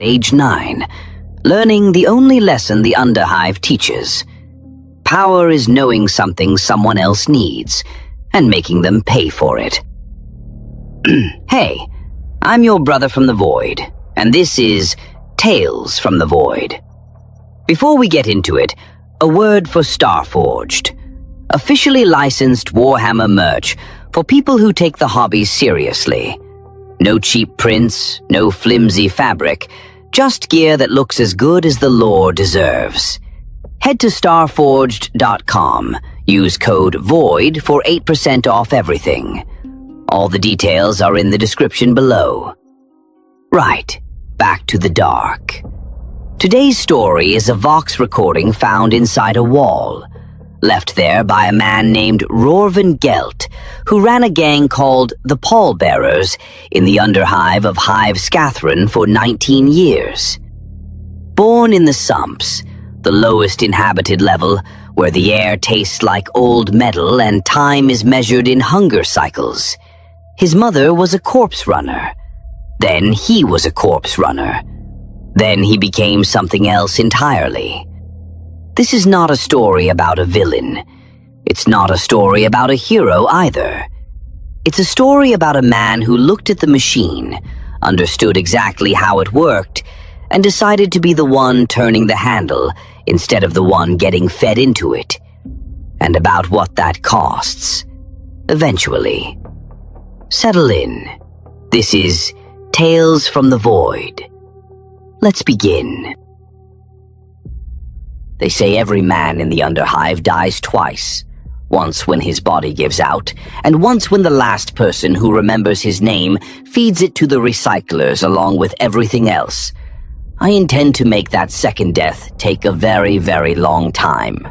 Age 9, learning the only lesson the Underhive teaches. Power is knowing something someone else needs, and making them pay for it. Hey, I'm your brother from the Void, and this is Tales from the Void. Before we get into it, a word for Starforged, officially licensed Warhammer merch for people who take the hobby seriously. No cheap prints, no flimsy fabric, just gear that looks as good as the lore deserves. Head to starforged.com, use code VOID for 8% off everything. All the details are in the description below. Right, back to the dark. Today's story is a Vox recording found inside a wall, left there by a man named Rorvan Gelt, who ran a gang called the Pallbearers in the Underhive of Hive Scathran for 19 years. Born in the Sumps, the lowest inhabited level, where the air tastes like old metal and time is measured in hunger cycles. His mother was a corpse runner. Then he was a corpse runner. Then he became something else entirely. This is not a story about a villain. It's not a story about a hero either. It's a story about a man who looked at the machine, understood exactly how it worked, and decided to be the one turning the handle instead of the one getting fed into it. And about what that costs. Eventually. Settle in. This is Tales from the Void. Let's begin. They say every man in the Underhive dies twice. Once when his body gives out, and once when the last person who remembers his name feeds it to the recyclers along with everything else. I intend to make that second death take a very, very long time.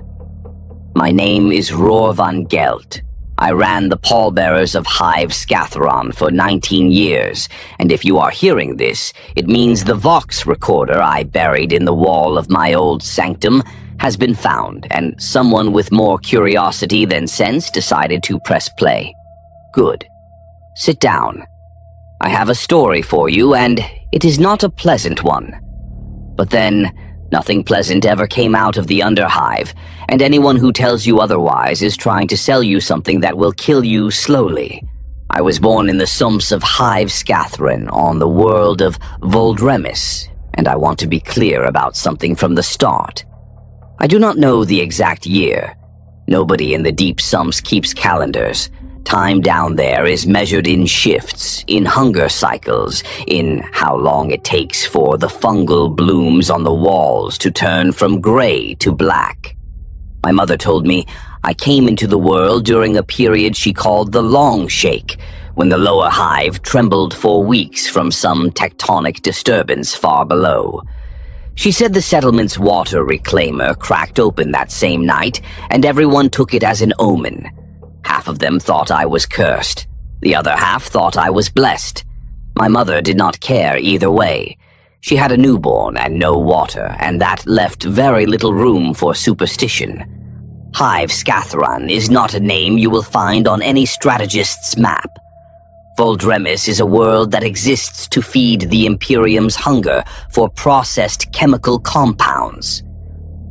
My name is Rorvan Gelt. I ran the Pallbearers of Hive Scathran for 19 years, and if you are hearing this, it means the Vox recorder I buried in the wall of my old sanctum has been found, and someone with more curiosity than sense decided to press play. Good. Sit down. I have a story for you, and it is not a pleasant one. But then, nothing pleasant ever came out of the Underhive, and anyone who tells you otherwise is trying to sell you something that will kill you slowly. I was born in the Sumps of Hive Scathran on the world of Voldremis, and I want to be clear about something from the start. I do not know the exact year. Nobody in the deep Sumps keeps calendars. Time down there is measured in shifts, in hunger cycles, in how long it takes for the fungal blooms on the walls to turn from gray to black. My mother told me I came into the world during a period she called the Long Shake, when the lower hive trembled for weeks from some tectonic disturbance far below. She said the settlement's water reclaimer cracked open that same night, and everyone took it as an omen. Half of them thought I was cursed. The other half thought I was blessed. My mother did not care either way. She had a newborn and no water, and that left very little room for superstition. Hive Scathran is not a name you will find on any strategist's map. Voldremis is a world that exists to feed the Imperium's hunger for processed chemical compounds.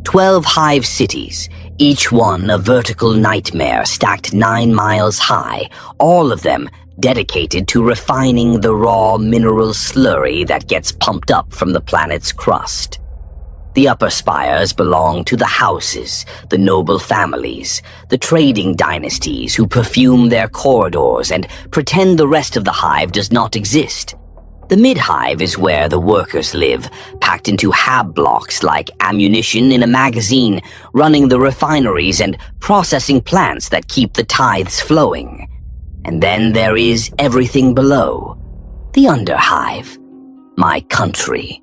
12 hive cities, each one a vertical nightmare stacked 9 miles high, all of them dedicated to refining the raw mineral slurry that gets pumped up from the planet's crust. The upper spires belong to the houses, the noble families, the trading dynasties who perfume their corridors and pretend the rest of the hive does not exist. The mid-hive is where the workers live, packed into hab blocks like ammunition in a magazine, running the refineries and processing plants that keep the tithes flowing. And then there is everything below. The Underhive. My country.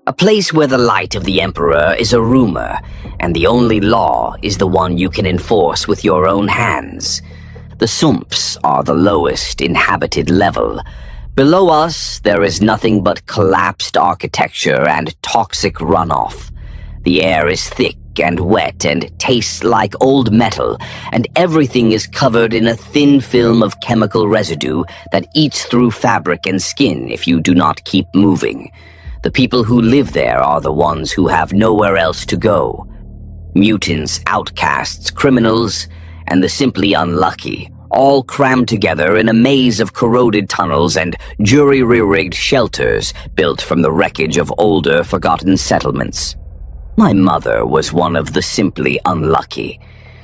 A place where the light of the Emperor is a rumor, and the only law is the one you can enforce with your own hands. The Sumps are the lowest inhabited level. Below us, there is nothing but collapsed architecture and toxic runoff. The air is thick and wet and tastes like old metal, and everything is covered in a thin film of chemical residue that eats through fabric and skin if you do not keep moving. The people who live there are the ones who have nowhere else to go. Mutants, outcasts, criminals, and the simply unlucky, all crammed together in a maze of corroded tunnels and jury-rigged shelters built from the wreckage of older, forgotten settlements. My mother was one of the simply unlucky.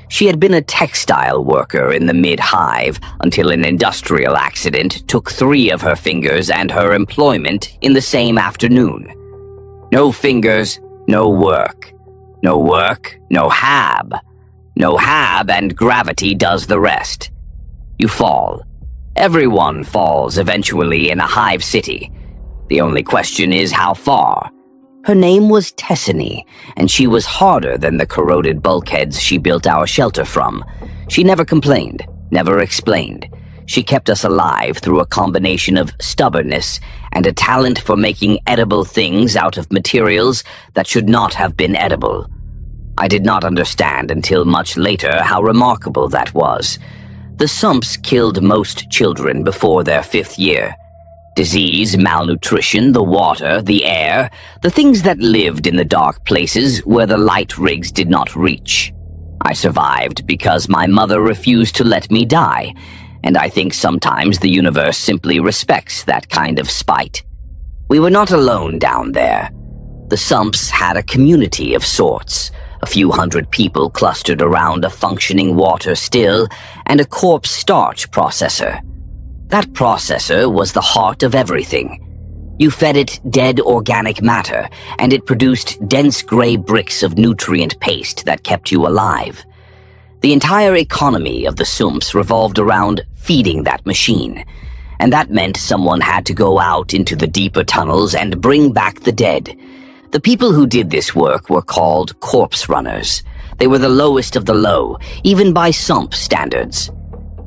She had been a textile worker in the mid-Hive until an industrial accident took 3 of her fingers and her employment in the same afternoon. No fingers, no work. No work, no hab. No hab, and gravity does the rest. You fall. Everyone falls eventually in a Hive city. The only question is how far. Her name was Tessany, and she was harder than the corroded bulkheads she built our shelter from. She never complained, never explained. She kept us alive through a combination of stubbornness and a talent for making edible things out of materials that should not have been edible. I did not understand until much later how remarkable that was. The sumps killed most children before their 5th year. Disease, malnutrition, the water, the air, the things that lived in the dark places where the light rigs did not reach. I survived because my mother refused to let me die, and I think sometimes the universe simply respects that kind of spite. We were not alone down there. The sumps had a community of sorts. A few hundred people clustered around a functioning water still and a corpse starch processor. That processor was the heart of everything. You fed it dead organic matter, and it produced dense gray bricks of nutrient paste that kept you alive. The entire economy of the sumps revolved around feeding that machine, and that meant someone had to go out into the deeper tunnels and bring back the dead. The people who did this work were called corpse runners. They were the lowest of the low, even by sump standards.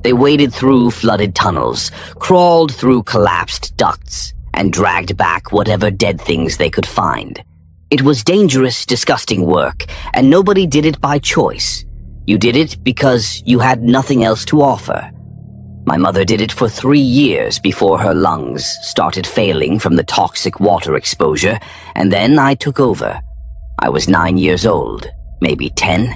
They waded through flooded tunnels, crawled through collapsed ducts, and dragged back whatever dead things they could find. It was dangerous, disgusting work, and nobody did it by choice. You did it because you had nothing else to offer. My mother did it for 3 years before her lungs started failing from the toxic water exposure, and then I took over. I was 9 years old, maybe 10.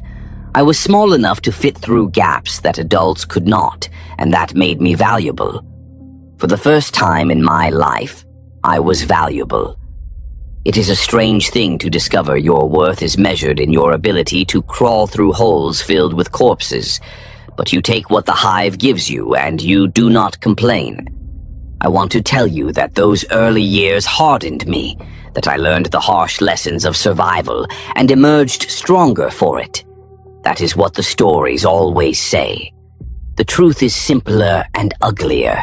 I was small enough to fit through gaps that adults could not, and that made me valuable. For the first time in my life, I was valuable. It is a strange thing to discover your worth is measured in your ability to crawl through holes filled with corpses, but you take what the Hive gives you and you do not complain. I want to tell you that those early years hardened me, that I learned the harsh lessons of survival and emerged stronger for it. That is what the stories always say. The truth is simpler and uglier.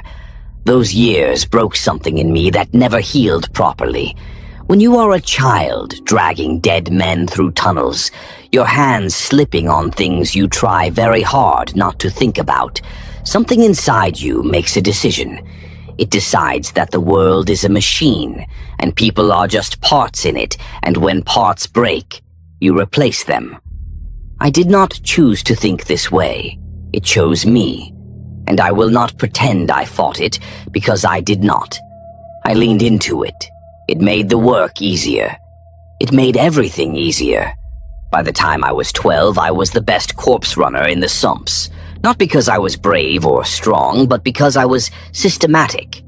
Those years broke something in me that never healed properly. When you are a child dragging dead men through tunnels, your hands slipping on things you try very hard not to think about, something inside you makes a decision. It decides that the world is a machine, and people are just parts in it, and when parts break, you replace them. I did not choose to think this way. It chose me, and I will not pretend I fought it, because I did not. I leaned into it. It made the work easier. It made everything easier. By the time I was 12, I was the best corpse runner in the sumps. Not because I was brave or strong, but because I was systematic.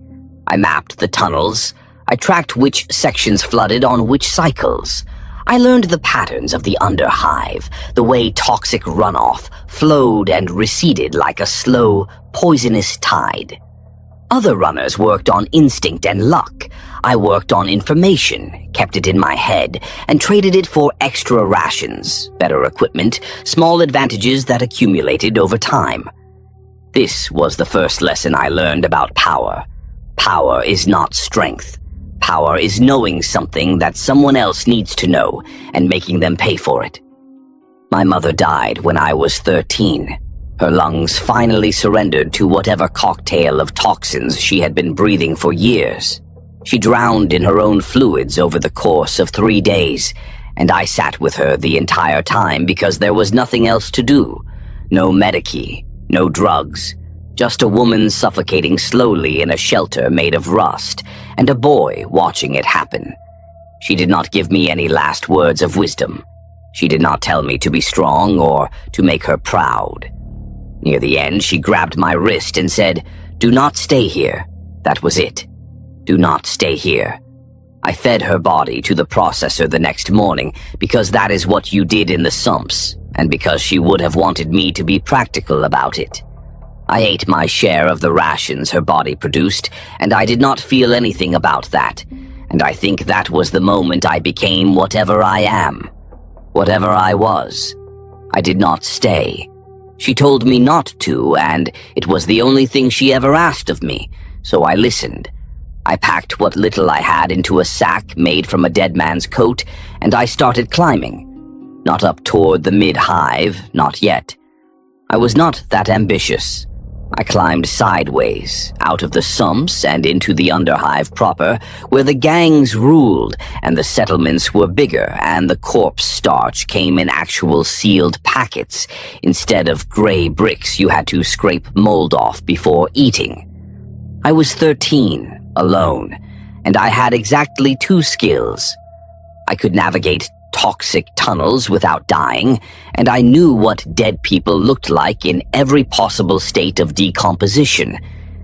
I mapped the tunnels. I tracked which sections flooded on which cycles. I learned the patterns of the underhive, the way toxic runoff flowed and receded like a slow, poisonous tide. Other runners worked on instinct and luck. I worked on information, kept it in my head, and traded it for extra rations, better equipment, small advantages that accumulated over time. This was the first lesson I learned about power. Power is not strength. Power is knowing something that someone else needs to know and making them pay for it. My mother died when I was 13. Her lungs finally surrendered to whatever cocktail of toxins she had been breathing for years. She drowned in her own fluids over the course of 3 days, and I sat with her the entire time because there was nothing else to do. No medici, no drugs, just a woman suffocating slowly in a shelter made of rust, and a boy watching it happen. She did not give me any last words of wisdom. She did not tell me to be strong or to make her proud. Near the end, she grabbed my wrist and said, "Do not stay here." That was it. Do not stay here. I fed her body to the processor the next morning because that is what you did in the sumps, and because she would have wanted me to be practical about it. I ate my share of the rations her body produced, and I did not feel anything about that, and I think that was the moment I became whatever I am. Whatever I was. I did not stay. She told me not to, and it was the only thing she ever asked of me, so I listened. I packed what little I had into a sack made from a dead man's coat, and I started climbing. Not up toward the mid-hive, not yet. I was not that ambitious. I climbed sideways, out of the sumps and into the underhive proper, where the gangs ruled and the settlements were bigger and the corpse starch came in actual sealed packets instead of gray bricks you had to scrape mold off before eating. I was 13, alone, and I had exactly 2 skills. I could navigate toxic tunnels without dying, and I knew what dead people looked like in every possible state of decomposition.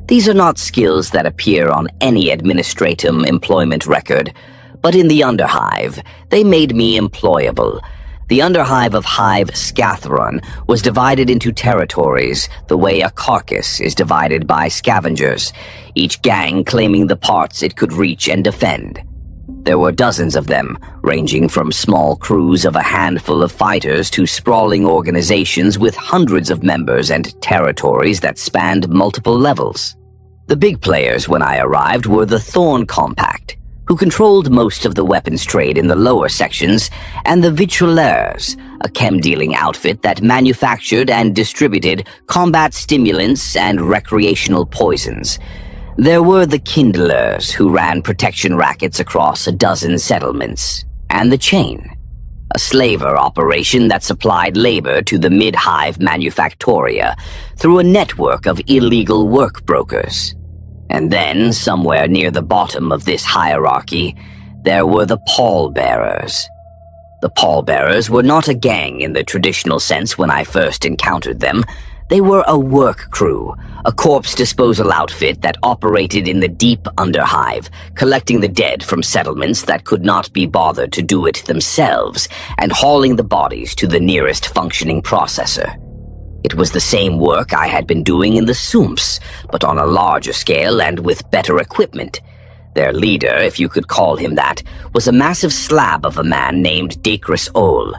These are not skills that appear on any administratum employment record, but in the Underhive, they made me employable. The Underhive of Hive Scathrun was divided into territories the way a carcass is divided by scavengers, each gang claiming the parts it could reach and defend. There were dozens of them, ranging from small crews of a handful of fighters to sprawling organizations with hundreds of members and territories that spanned multiple levels. The big players when I arrived were the Thorn Compact, who controlled most of the weapons trade in the lower sections, and the Vitrulaires, a chem-dealing outfit that manufactured and distributed combat stimulants and recreational poisons. There were the Kindlers, who ran protection rackets across a dozen settlements, and the Chain, a slaver operation that supplied labor to the mid-hive manufactoria through a network of illegal work brokers. And then, somewhere near the bottom of this hierarchy, there were the pallbearers. The pallbearers were not a gang in the traditional sense when I first encountered them. They were a work crew, a corpse disposal outfit that operated in the deep underhive, collecting the dead from settlements that could not be bothered to do it themselves, and hauling the bodies to the nearest functioning processor. It was the same work I had been doing in the Sumps, but on a larger scale and with better equipment. Their leader, if you could call him that, was a massive slab of a man named Dacris Ol.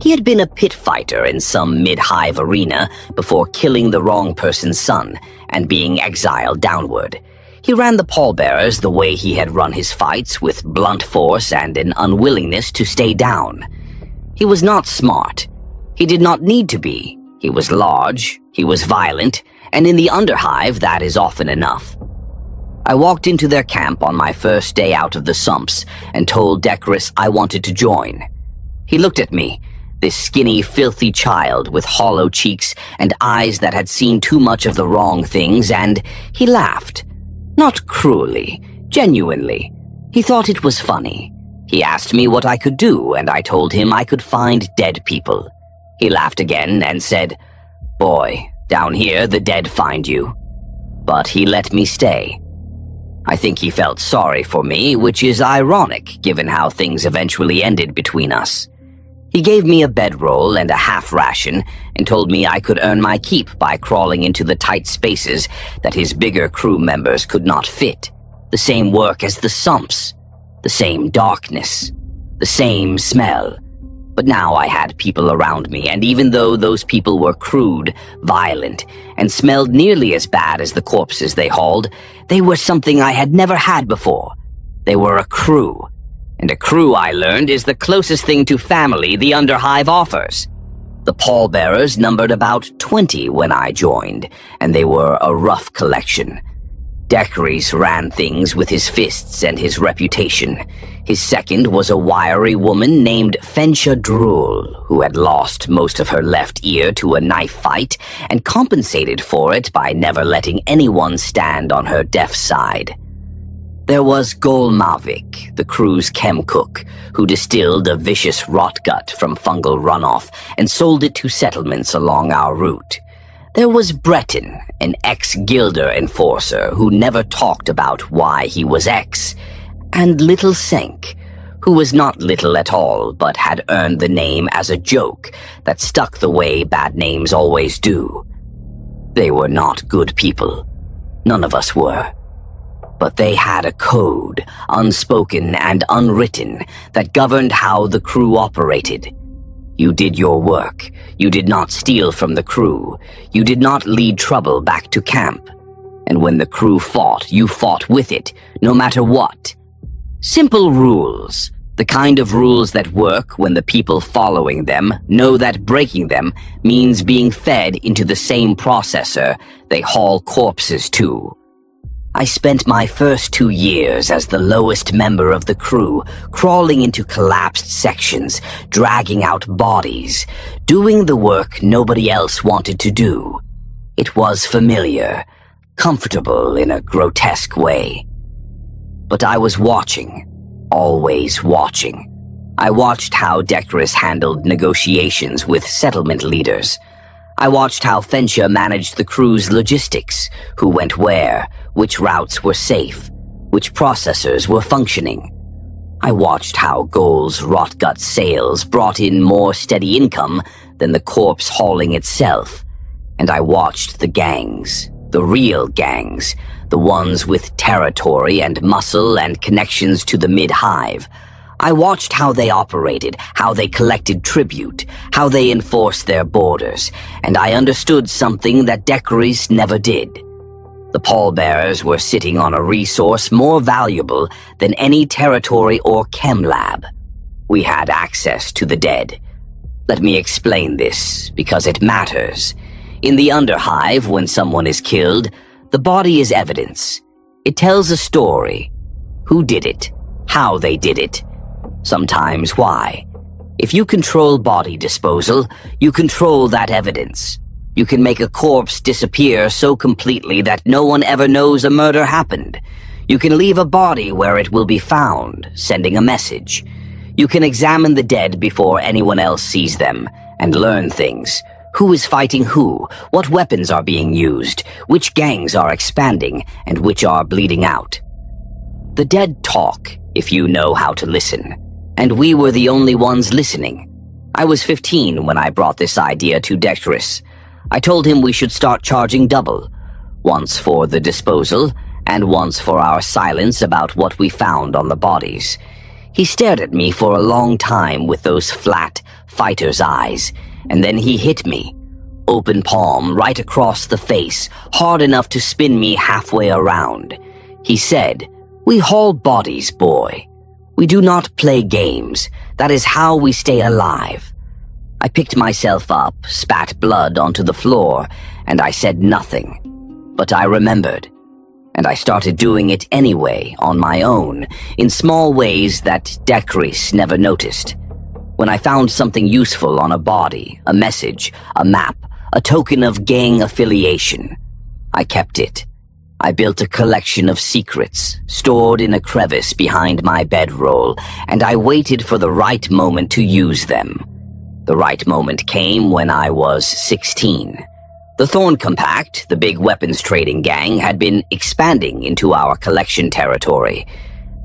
He had been a pit fighter in some mid-hive arena before killing the wrong person's son and being exiled downward. He ran the pallbearers the way he had run his fights, with blunt force and an unwillingness to stay down. He was not smart. He did not need to be. He was large, he was violent, and in the underhive that is often enough. I walked into their camp on my first day out of the sumps and told Dacris I wanted to join. He looked at me, this skinny, filthy child with hollow cheeks and eyes that had seen too much of the wrong things, and he laughed. Not cruelly, genuinely. He thought it was funny. He asked me what I could do, and I told him I could find dead people. He laughed again and said, "Boy, down here the dead find you." But he let me stay. I think he felt sorry for me, which is ironic given how things eventually ended between us. He gave me a bedroll and a half ration and told me I could earn my keep by crawling into the tight spaces that his bigger crew members could not fit. The same work as the sumps. The same darkness. The same smell. But now I had people around me, and even though those people were crude, violent, and smelled nearly as bad as the corpses they hauled, they were something I had never had before. They were a crew. And a crew, I learned, is the closest thing to family the Underhive offers. The pallbearers numbered about 20 when I joined, and they were a rough collection. Dacris ran things with his fists and his reputation. His second was a wiry woman named Fensha Drool, who had lost most of her left ear to a knife fight and compensated for it by never letting anyone stand on her deaf side. There was Gol Mavic, the crew's chem cook, who distilled a vicious rotgut from fungal runoff and sold it to settlements along our route. There was Breton, an ex-Gilder enforcer who never talked about why he was ex, and Little Senk, who was not little at all but had earned the name as a joke that stuck the way bad names always do. They were not good people. None of us were. But they had a code, unspoken and unwritten, that governed how the crew operated. You did your work. You did not steal from the crew. You did not lead trouble back to camp. And when the crew fought, you fought with it, no matter what. Simple rules. The kind of rules that work when the people following them know that breaking them means being fed into the same processor they haul corpses to. I spent my first 2 years as the lowest member of the crew, crawling into collapsed sections, dragging out bodies, doing the work nobody else wanted to do. It was familiar, comfortable in a grotesque way. But I was watching, always watching. I watched how Decris handled negotiations with settlement leaders. I watched how Fensha managed the crew's logistics, who went where, which routes were safe, which processors were functioning. I watched how Gol's rotgut sales brought in more steady income than the corpse hauling itself. And I watched the gangs, the real gangs, the ones with territory and muscle and connections to the mid-hive. I watched how they operated, how they collected tribute, how they enforced their borders, and I understood something that Decris never did. The pallbearers were sitting on a resource more valuable than any territory or chem lab. We had access to the dead. Let me explain this, because it matters. In the Underhive, when someone is killed, the body is evidence. It tells a story. Who did it? How they did it? Sometimes why. If you control body disposal, you control that evidence. You can make a corpse disappear so completely that no one ever knows a murder happened. You can leave a body where it will be found, sending a message. You can examine the dead before anyone else sees them, and learn things. Who is fighting who? What weapons are being used? Which gangs are expanding, and which are bleeding out? The dead talk, if you know how to listen. And we were the only ones listening. I was 15 when I brought this idea to Decris. I told him we should start charging double. Once for the disposal, and once for our silence about what we found on the bodies. He stared at me for a long time with those flat, fighter's eyes, and then he hit me. Open palm, right across the face, hard enough to spin me halfway around. He said, "We haul bodies, boy. We do not play games. That is how we stay alive." I picked myself up, spat blood onto the floor, and I said nothing. But I remembered. And I started doing it anyway, on my own, in small ways that Decris never noticed. When I found something useful on a body, a message, a map, a token of gang affiliation, I kept it. I built a collection of secrets, stored in a crevice behind my bedroll, and I waited for the right moment to use them. The right moment came when I was 16. The Thorn Compact, the big weapons trading gang, had been expanding into our collection territory.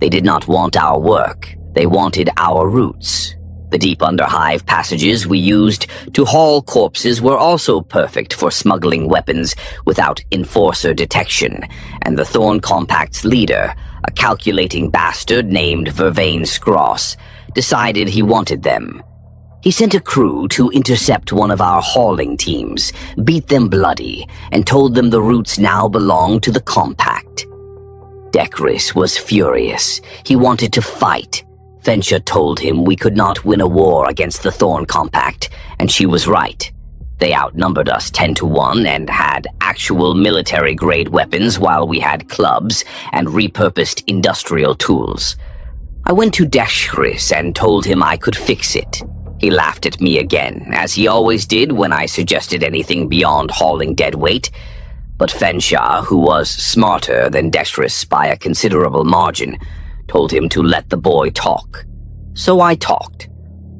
They did not want our work. They wanted our roots. The deep Underhive passages we used to haul corpses were also perfect for smuggling weapons without enforcer detection, and the Thorn Compact's leader, a calculating bastard named Vervain Scross, decided he wanted them. He sent a crew to intercept one of our hauling teams, beat them bloody, and told them the routes now belonged to the Compact. Decris was furious. He wanted to fight. Fensha told him we could not win a war against the Thorn Compact, and she was right. They outnumbered us 10-1 and had actual military-grade weapons while we had clubs and repurposed industrial tools. I went to Decris and told him I could fix it. He laughed at me again, as he always did when I suggested anything beyond hauling dead weight. But Fensha, who was smarter than Dexterous by a considerable margin, told him to let the boy talk. So I talked.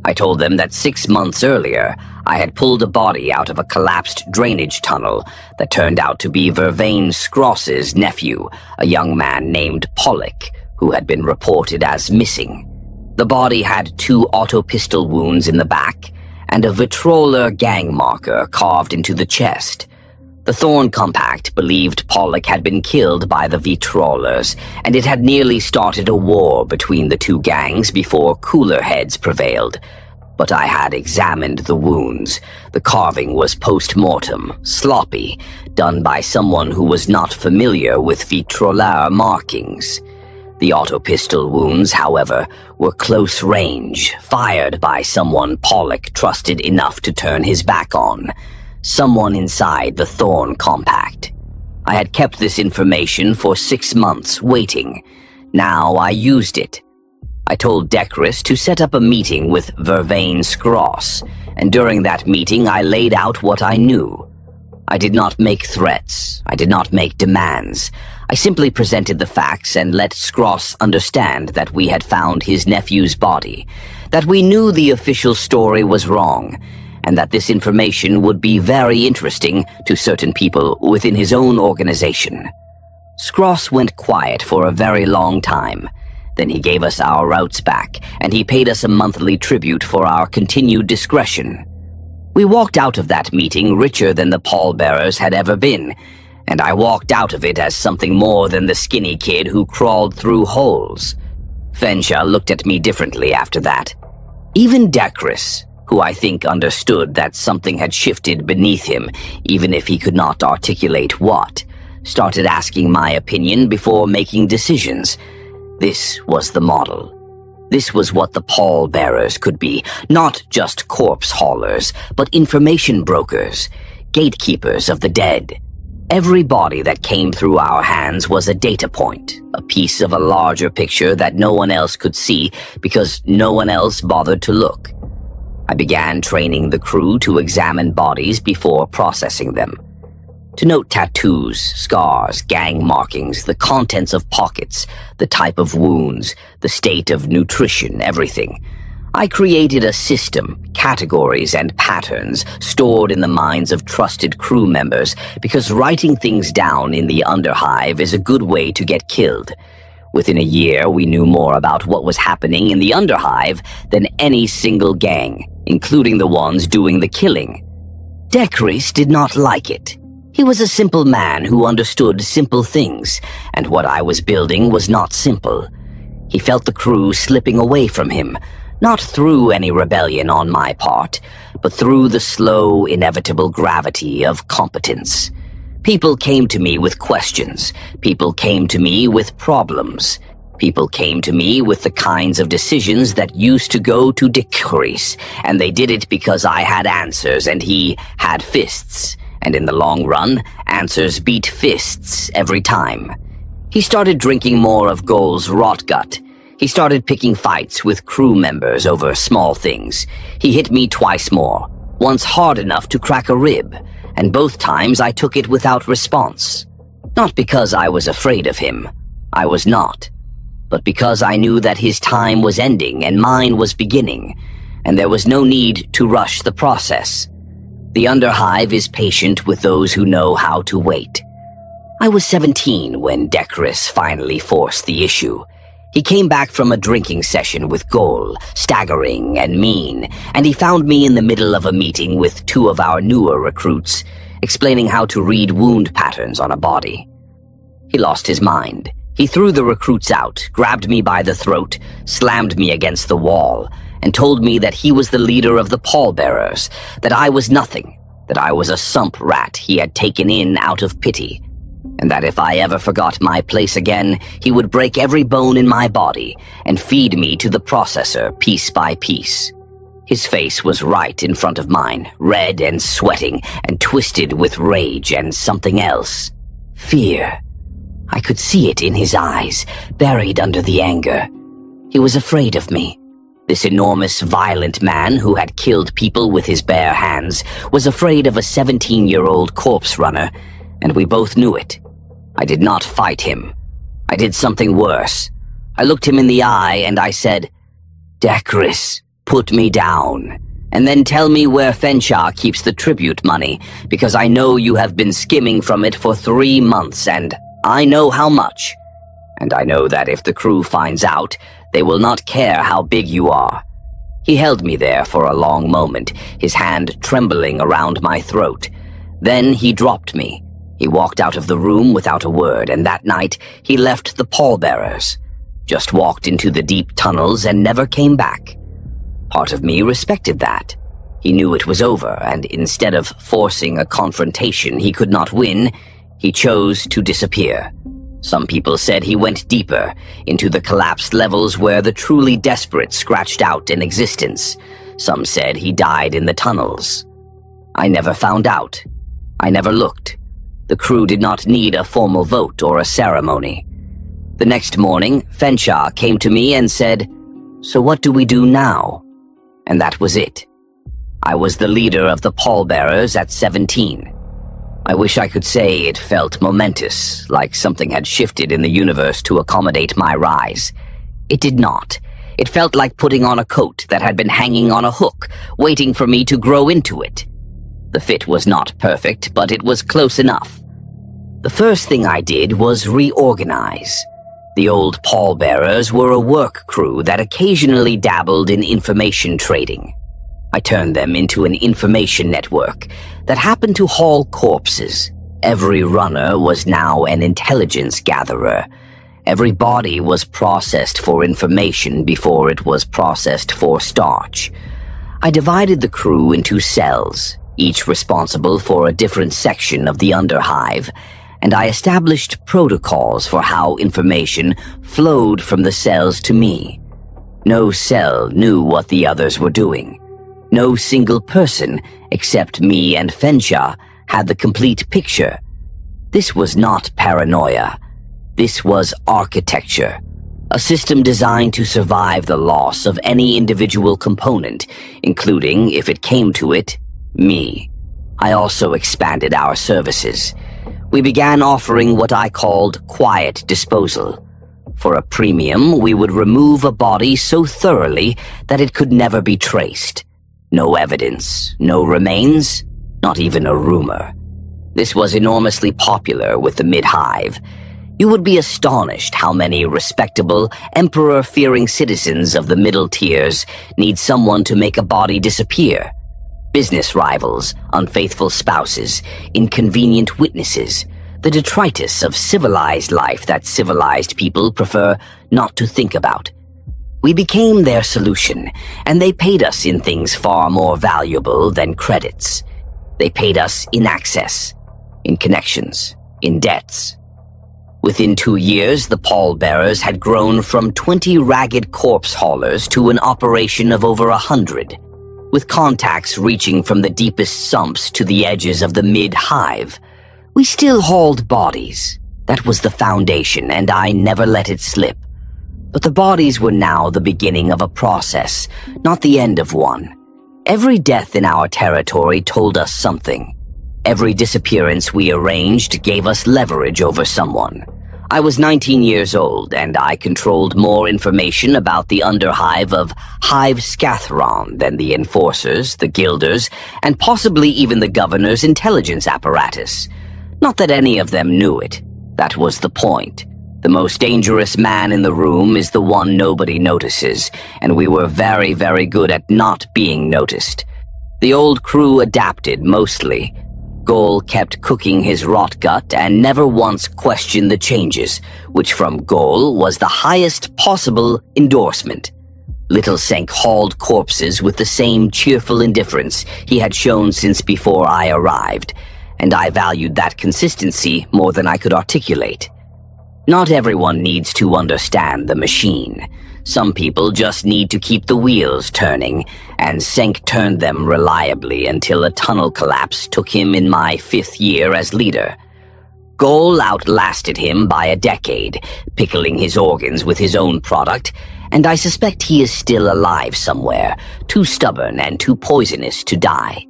I told them that 6 months earlier, I had pulled a body out of a collapsed drainage tunnel that turned out to be Vervain Scross's nephew, a young man named Pollock, who had been reported as missing. The body had 2 auto-pistol wounds in the back and a Vitroller gang marker carved into the chest. The Thorn Compact believed Pollock had been killed by the Vitrollers, and it had nearly started a war between the 2 gangs before cooler heads prevailed. But I had examined the wounds. The carving was post-mortem, sloppy, done by someone who was not familiar with Vitroller markings. The auto-pistol wounds, however, were close range, fired by someone Pollock trusted enough to turn his back on. Someone inside the Thorn Compact. I had kept this information for 6 months, waiting. Now I used it. I told Decris to set up a meeting with Vervain Scross, and during that meeting I laid out what I knew. I did not make threats. I did not make demands. I simply presented the facts and let Scross understand that we had found his nephew's body, that we knew the official story was wrong, and that this information would be very interesting to certain people within his own organization. Scross went quiet for a very long time. Then he gave us our routes back, and he paid us a monthly tribute for our continued discretion. We walked out of that meeting richer than the pallbearers had ever been, and I walked out of it as something more than the skinny kid who crawled through holes. Fensha looked at me differently after that. Even Decris, who I think understood that something had shifted beneath him, even if he could not articulate what, started asking my opinion before making decisions. This was the model. This was what the pallbearers could be, not just corpse haulers, but information brokers, gatekeepers of the dead. Every body that came through our hands was a data point, a piece of a larger picture that no one else could see because no one else bothered to look. I began training the crew to examine bodies before processing them. To note tattoos, scars, gang markings, the contents of pockets, the type of wounds, the state of nutrition, everything. I created a system, categories, and patterns stored in the minds of trusted crew members because writing things down in the Underhive is a good way to get killed. Within a year, we knew more about what was happening in the Underhive than any single gang, including the ones doing the killing. Decris did not like it. He was a simple man who understood simple things, and what I was building was not simple. He felt the crew slipping away from him, not through any rebellion on my part, but through the slow, inevitable gravity of competence. People came to me with questions. People came to me with problems. People came to me with the kinds of decisions that used to go to Decris, and they did it because I had answers and he had fists. And in the long run, answers beat fists every time. He started drinking more of Goal's rotgut. He started picking fights with crew members over small things. He hit me twice more, once hard enough to crack a rib, and both times I took it without response. Not because I was afraid of him. I was not. But because I knew that his time was ending and mine was beginning, and there was no need to rush the process. The Underhive is patient with those who know how to wait. I was 17 when Decris finally forced the issue. He came back from a drinking session with Goal, staggering and mean, and he found me in the middle of a meeting with 2 of our newer recruits, explaining how to read wound patterns on a body. He lost his mind. He threw the recruits out, grabbed me by the throat, slammed me against the wall, and told me that he was the leader of the pallbearers, that I was nothing, that I was a sump rat he had taken in out of pity, and that if I ever forgot my place again, he would break every bone in my body and feed me to the processor piece by piece. His face was right in front of mine, red and sweating and twisted with rage and something else. Fear. I could see it in his eyes, buried under the anger. He was afraid of me. This enormous, violent man who had killed people with his bare hands was afraid of a 17-year-old corpse runner, and we both knew it. I did not fight him. I did something worse. I looked him in the eye and I said, "Decris, put me down, and then tell me where Fenshaw keeps the tribute money, because I know you have been skimming from it for 3 months, and I know how much. And I know that if the crew finds out, they will not care how big you are." He held me there for a long moment, his hand trembling around my throat. Then he dropped me. He walked out of the room without a word, and that night he left the pallbearers. Just walked into the deep tunnels and never came back. Part of me respected that. He knew it was over, and instead of forcing a confrontation he could not win, he chose to disappear. Some people said he went deeper, into the collapsed levels where the truly desperate scratched out an existence. Some said he died in the tunnels. I never found out. I never looked. The crew did not need a formal vote or a ceremony. The next morning, Fenshaw came to me and said, "So what do we do now?" And that was it. I was the leader of the pallbearers at 17. I wish I could say it felt momentous, like something had shifted in the universe to accommodate my rise. It did not. It felt like putting on a coat that had been hanging on a hook, waiting for me to grow into it. The fit was not perfect, but it was close enough. The first thing I did was reorganize. The old pallbearers were a work crew that occasionally dabbled in information trading. I turned them into an information network that happened to haul corpses. Every runner was now an intelligence gatherer. Every body was processed for information before it was processed for starch. I divided the crew into cells, each responsible for a different section of the Underhive, and I established protocols for how information flowed from the cells to me. No cell knew what the others were doing. No single person, except me and Fenshaw, had the complete picture. This was not paranoia. This was architecture. A system designed to survive the loss of any individual component, including, if it came to it, me. I also expanded our services. We began offering what I called quiet disposal. For a premium, we would remove a body so thoroughly that it could never be traced. No evidence, no remains, not even a rumor. This was enormously popular with the mid-hive. You would be astonished how many respectable, emperor-fearing citizens of the middle tiers need someone to make a body disappear. Business rivals, unfaithful spouses, inconvenient witnesses, the detritus of civilized life that civilized people prefer not to think about. We became their solution, and they paid us in things far more valuable than credits. They paid us in access, in connections, in debts. Within 2 years, the pallbearers had grown from 20 ragged corpse haulers to an operation of over 100, with contacts reaching from the deepest sumps to the edges of the mid-hive. We still hauled bodies. That was the foundation, and I never let it slip. But the bodies were now the beginning of a process, not the end of one. Every death in our territory told us something. Every disappearance we arranged gave us leverage over someone. I was 19 years old, and I controlled more information about the underhive of Hive Scathron than the enforcers, the guilders, and possibly even the governor's intelligence apparatus. Not that any of them knew it. That was the point. The most dangerous man in the room is the one nobody notices, and we were very, very good at not being noticed. The old crew adapted, mostly. Gol kept cooking his rot gut and never once questioned the changes, which from Gol was the highest possible endorsement. Little Senk hauled corpses with the same cheerful indifference he had shown since before I arrived, and I valued that consistency more than I could articulate. Not everyone needs to understand the machine. Some people just need to keep the wheels turning, and Senk turned them reliably until a tunnel collapse took him in my 5th year as leader. Gol outlasted him by a decade, pickling his organs with his own product, and I suspect he is still alive somewhere, too stubborn and too poisonous to die.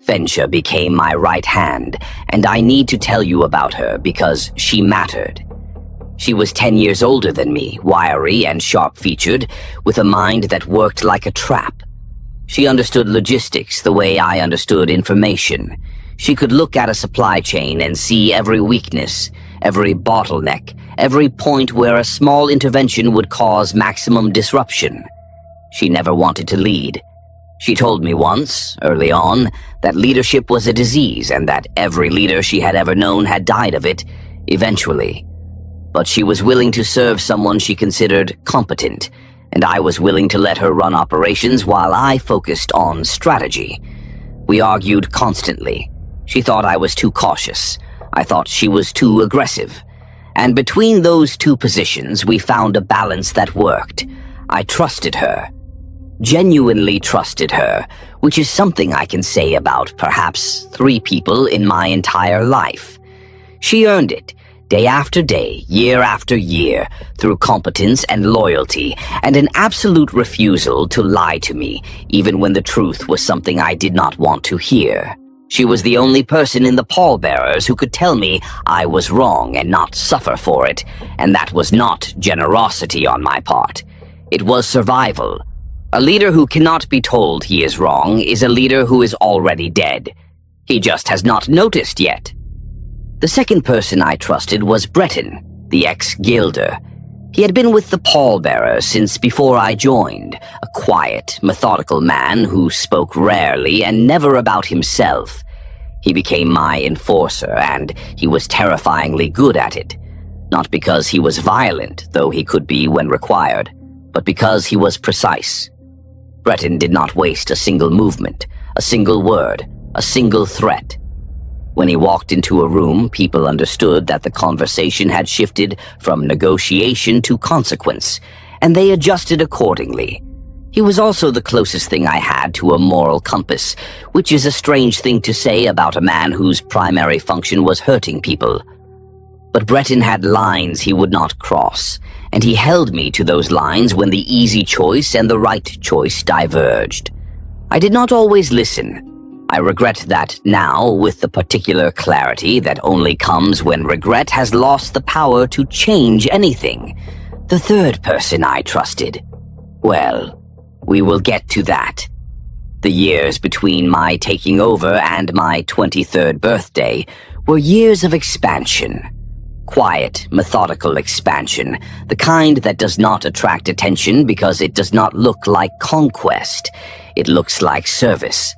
Fensha became my right hand, and I need to tell you about her because she mattered. She was 10 years older than me, wiry and sharp-featured, with a mind that worked like a trap. She understood logistics the way I understood information. She could look at a supply chain and see every weakness, every bottleneck, every point where a small intervention would cause maximum disruption. She never wanted to lead. She told me once, early on, that leadership was a disease and that every leader she had ever known had died of it, eventually. But she was willing to serve someone she considered competent, and I was willing to let her run operations while I focused on strategy. We argued constantly. She thought I was too cautious. I thought she was too aggressive. And between those two positions, we found a balance that worked. I trusted her. Genuinely trusted her, which is something I can say about perhaps 3 people in my entire life. She earned it, day after day, year after year, through competence and loyalty, and an absolute refusal to lie to me, even when the truth was something I did not want to hear. She was the only person in the pallbearers who could tell me I was wrong and not suffer for it, and that was not generosity on my part. It was survival. A leader who cannot be told he is wrong is a leader who is already dead. He just has not noticed yet. The second person I trusted was Breton, the ex-guilder. He had been with the pallbearers since before I joined, a quiet, methodical man who spoke rarely and never about himself. He became my enforcer, and he was terrifyingly good at it. Not because he was violent, though he could be when required, but because he was precise. Breton did not waste a single movement, a single word, a single threat. When he walked into a room, people understood that the conversation had shifted from negotiation to consequence, and they adjusted accordingly. He was also the closest thing I had to a moral compass, which is a strange thing to say about a man whose primary function was hurting people. But Breton had lines he would not cross, and he held me to those lines when the easy choice and the right choice diverged. I did not always listen. I regret that now, with the particular clarity that only comes when regret has lost the power to change anything. The third person I trusted. Well, we will get to that. The years between my taking over and my 23rd birthday were years of expansion. Quiet, methodical expansion, the kind that does not attract attention because it does not look like conquest. It looks like service.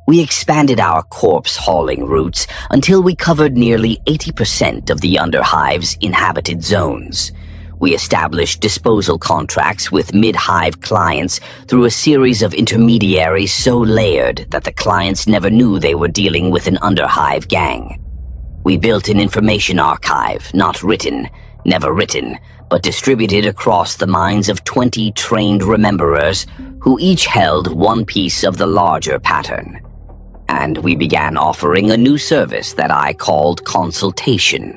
We expanded our corpse-hauling routes until we covered nearly 80% of the Underhive's inhabited zones. We established disposal contracts with mid-Hive clients through a series of intermediaries so layered that the clients never knew they were dealing with an Underhive gang. We built an information archive, not written, never written, but distributed across the minds of 20 trained rememberers who each held one piece of the larger pattern. And we began offering a new service that I called consultation.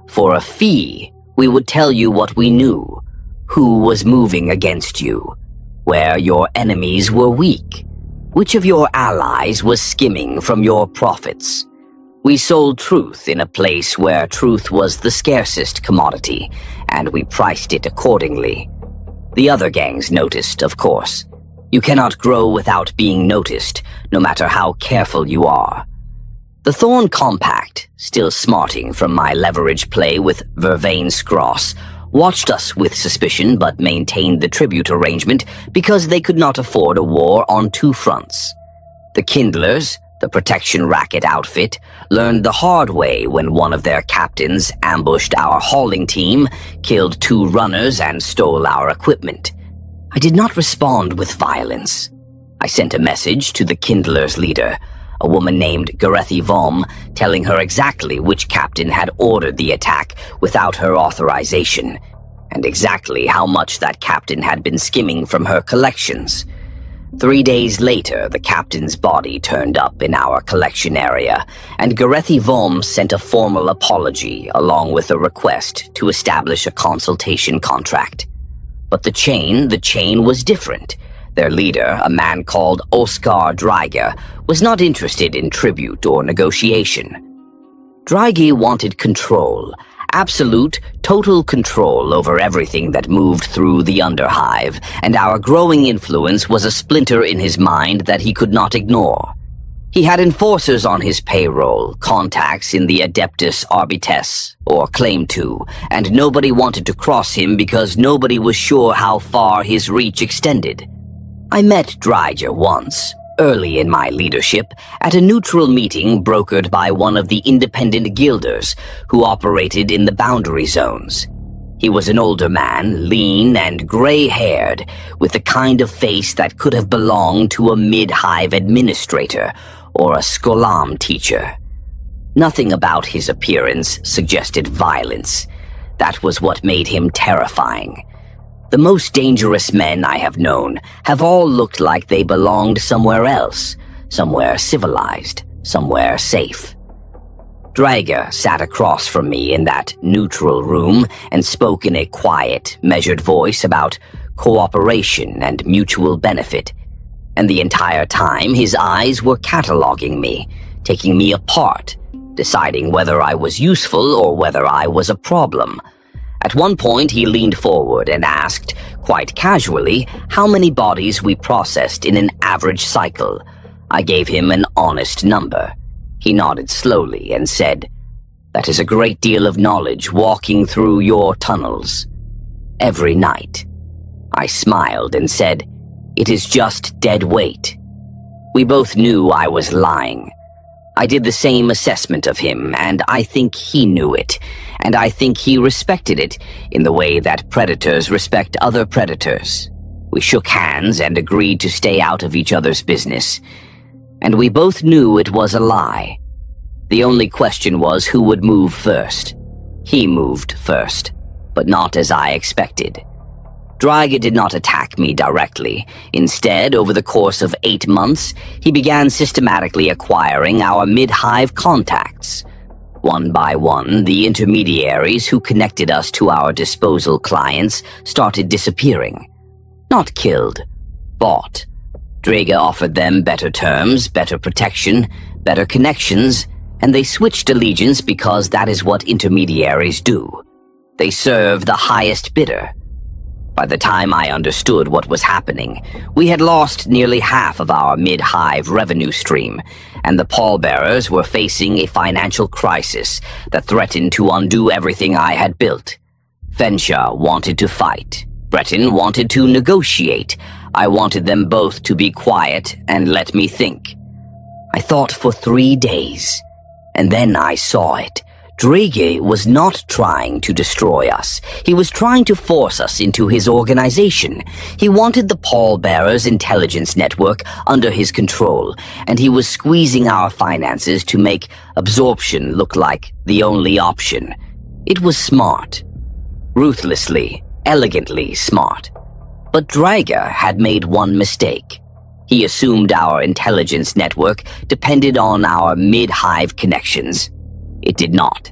For a fee, we would tell you what we knew, who was moving against you, where your enemies were weak, which of your allies was skimming from your profits. We sold truth in a place where truth was the scarcest commodity, and we priced it accordingly. The other gangs noticed, of course. You cannot grow without being noticed, no matter how careful you are. The Thorn Compact, still smarting from my leverage play with Vervain Scross, watched us with suspicion but maintained the tribute arrangement because they could not afford a war on 2 fronts. The Kindlers, the protection racket outfit, learned the hard way when one of their captains ambushed our hauling team, killed 2 runners, and stole our equipment. I did not respond with violence. I sent a message to the Kindler's leader, a woman named Garethi Vom, telling her exactly which captain had ordered the attack without her authorization, and exactly how much that captain had been skimming from her collections. 3 days later, the captain's body turned up in our collection area, and Garethi Vom sent a formal apology along with a request to establish a consultation contract. But the chain was different. Their leader, a man called Oskar Dreiger, was not interested in tribute or negotiation. Dreiger wanted control, absolute, total control over everything that moved through the Underhive, and our growing influence was a splinter in his mind that he could not ignore. He had enforcers on his payroll, contacts in the Adeptus Arbites, or claimed to, and nobody wanted to cross him because nobody was sure how far his reach extended. I met Dreiger once, early in my leadership, at a neutral meeting brokered by one of the independent guilders who operated in the boundary zones. He was an older man, lean and gray-haired, with the kind of face that could have belonged to a mid-hive administrator or a Skolam teacher. Nothing about his appearance suggested violence. That was what made him terrifying. The most dangerous men I have known have all looked like they belonged somewhere else, somewhere civilized, somewhere safe. Dreiger sat across from me in that neutral room and spoke in a quiet, measured voice about cooperation and mutual benefit. And the entire time his eyes were cataloging me, taking me apart, deciding whether I was useful or whether I was a problem. At one point he leaned forward and asked, quite casually, how many bodies we processed in an average cycle. I gave him an honest number. He nodded slowly and said, "That is a great deal of knowledge walking through your tunnels. Every night." I smiled and said, "It is just dead weight." We both knew I was lying. I did the same assessment of him, and I think he knew it, and I think he respected it in the way that predators respect other predators. We shook hands and agreed to stay out of each other's business, and we both knew it was a lie. The only question was who would move first. He moved first, but not as I expected. Dreiger did not attack me directly. Instead, over the course of 8 months, he began systematically acquiring our mid-hive contacts. One by one, the intermediaries who connected us to our disposal clients started disappearing. Not killed, bought. Dreiger offered them better terms, better protection, better connections, and they switched allegiance because that is what intermediaries do. They serve the highest bidder. By the time I understood what was happening, we had lost nearly half of our mid-hive revenue stream, and the pallbearers were facing a financial crisis that threatened to undo everything I had built. Fensha wanted to fight. Breton wanted to negotiate. I wanted them both to be quiet and let me think. I thought for 3 days, and then I saw it. Dreiger was not trying to destroy us. He was trying to force us into his organization. He wanted the pallbearers' intelligence network under his control, and he was squeezing our finances to make absorption look like the only option. It was smart. Ruthlessly, elegantly smart. But Dreiger had made one mistake. He assumed our intelligence network depended on our mid-hive connections. It did not.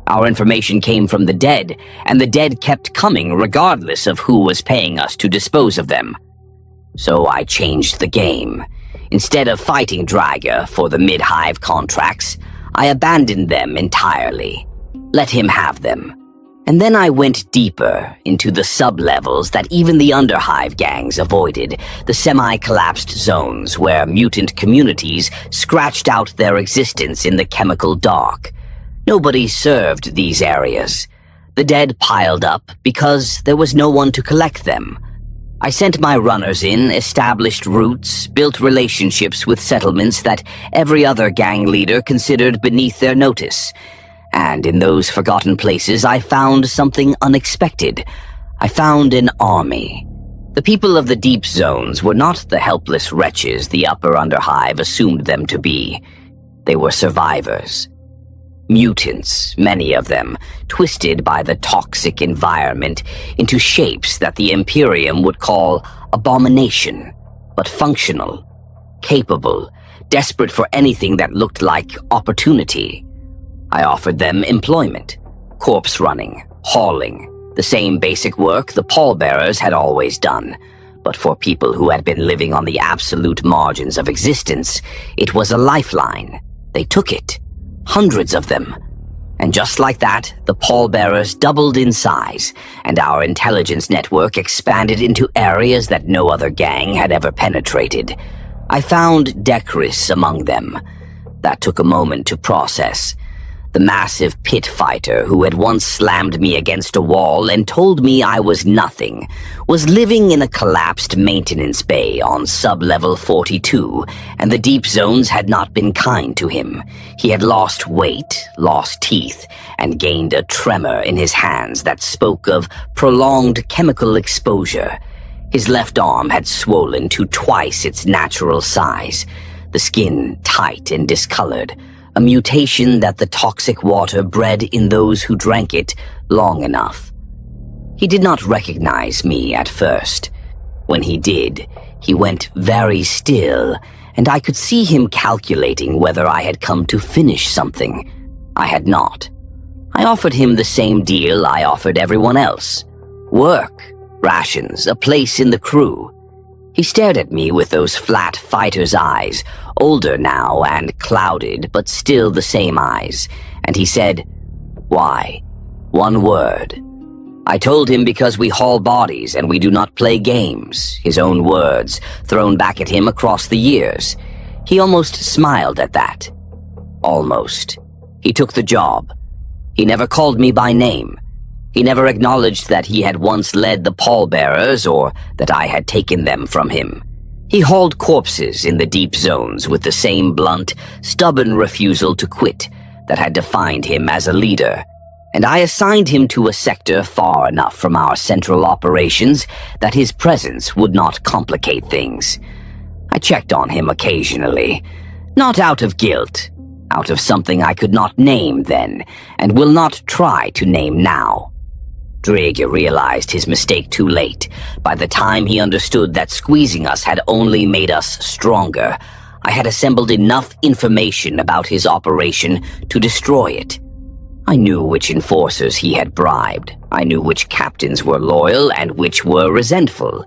Our information came from the dead, and the dead kept coming regardless of who was paying us to dispose of them. So I changed the game. Instead of fighting Dreiger for the mid-hive contracts, I abandoned them entirely. Let him have them. And then I went deeper into the sub-levels that even the Underhive gangs avoided, the semi-collapsed zones where mutant communities scratched out their existence in the chemical dark. Nobody served these areas. The dead piled up because there was no one to collect them. I sent my runners in, established routes, built relationships with settlements that every other gang leader considered beneath their notice. And in those forgotten places, I found something unexpected. I found an army. The people of the deep zones were not the helpless wretches the upper Underhive assumed them to be. They were survivors. Mutants, many of them, twisted by the toxic environment into shapes that the Imperium would call abomination, but functional, capable, desperate for anything that looked like opportunity. I offered them employment, corpse running, hauling, the same basic work the pallbearers had always done, But for people who had been living on the absolute margins of existence, it was a lifeline. They took it. Hundreds of them. And just like that, the pallbearers doubled in size, and our intelligence network expanded into areas that no other gang had ever penetrated. I found Decris among them. That took a moment to process. The massive pit fighter who had once slammed me against a wall and told me I was nothing was living in a collapsed maintenance bay on sub-level 42, and the deep zones had not been kind to him. He had lost weight, lost teeth, and gained a tremor in his hands that spoke of prolonged chemical exposure. His left arm had swollen to twice its natural size, the skin tight and discolored, a mutation that the toxic water bred in those who drank it long enough. He did not recognize me at first. When he did, he went very still, and I could see him calculating whether I had come to finish something. I had not. I offered him the same deal I offered everyone else. Work, rations, a place in the crew. He stared at me with those flat fighter's eyes, older now and clouded, but still the same eyes, and he said, "Why?" One word. I told him because we haul bodies and we do not play games, his own words, thrown back at him across the years. He almost smiled at that. Almost. He took the job. He never called me by name. He never acknowledged that he had once led the pallbearers or that I had taken them from him. He hauled corpses in the deep zones with the same blunt, stubborn refusal to quit that had defined him as a leader, and I assigned him to a sector far enough from our central operations that his presence would not complicate things. I checked on him occasionally, not out of guilt, out of something I could not name then, and will not try to name now. Drake realized his mistake too late. By the time he understood that squeezing us had only made us stronger, I had assembled enough information about his operation to destroy it. I knew which enforcers he had bribed. I knew which captains were loyal and which were resentful.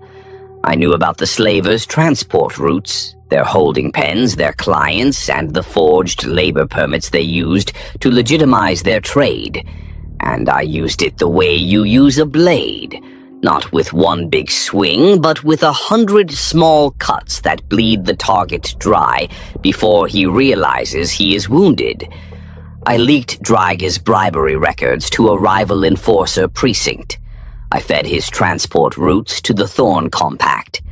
I knew about the slavers' transport routes, their holding pens, their clients, and the forged labor permits they used to legitimize their trade. And I used it the way you use a blade, not with one big swing, but with 100 small cuts that bleed the target dry before he realizes he is wounded. I leaked Draiga's bribery records to a rival enforcer precinct. I fed his transport routes to the Thorn Compact.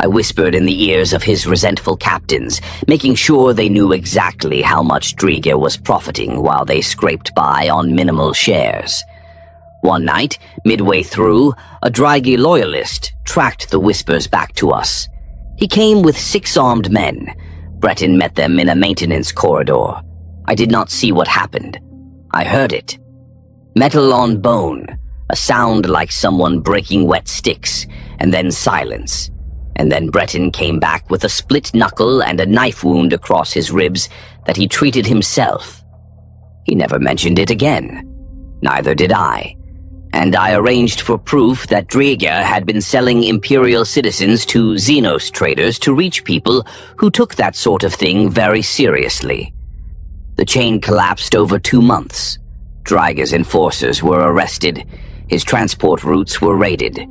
I whispered in the ears of his resentful captains, making sure they knew exactly how much Draiga was profiting while they scraped by on minimal shares. One night, midway through, a Draiga loyalist tracked the whispers back to us. He came with 6 armed men. Breton met them in a maintenance corridor. I did not see what happened. I heard it. Metal on bone, a sound like someone breaking wet sticks, and then silence. And then Breton came back with a split knuckle and a knife wound across his ribs that he treated himself. He never mentioned it again. Neither did I. And I arranged for proof that Draiga had been selling Imperial citizens to Xenos traders to reach people who took that sort of thing very seriously. The chain collapsed over 2 months. Draiga's enforcers were arrested. His transport routes were raided.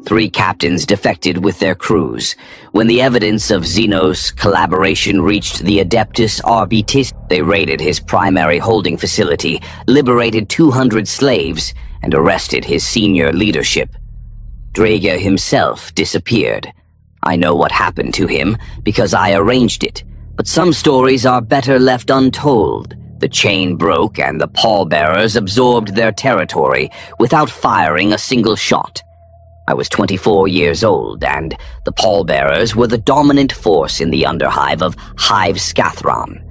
3 captains defected with their crews. When the evidence of Xenos collaboration reached the Adeptus Arbitis, they raided his primary holding facility, liberated 200 slaves, and arrested his senior leadership. Draiga himself disappeared. I know what happened to him because I arranged it, but some stories are better left untold. The chain broke and the pallbearers absorbed their territory without firing a single shot. I was 24 years old, and the pallbearers were the dominant force in the underhive of Hive Scathron.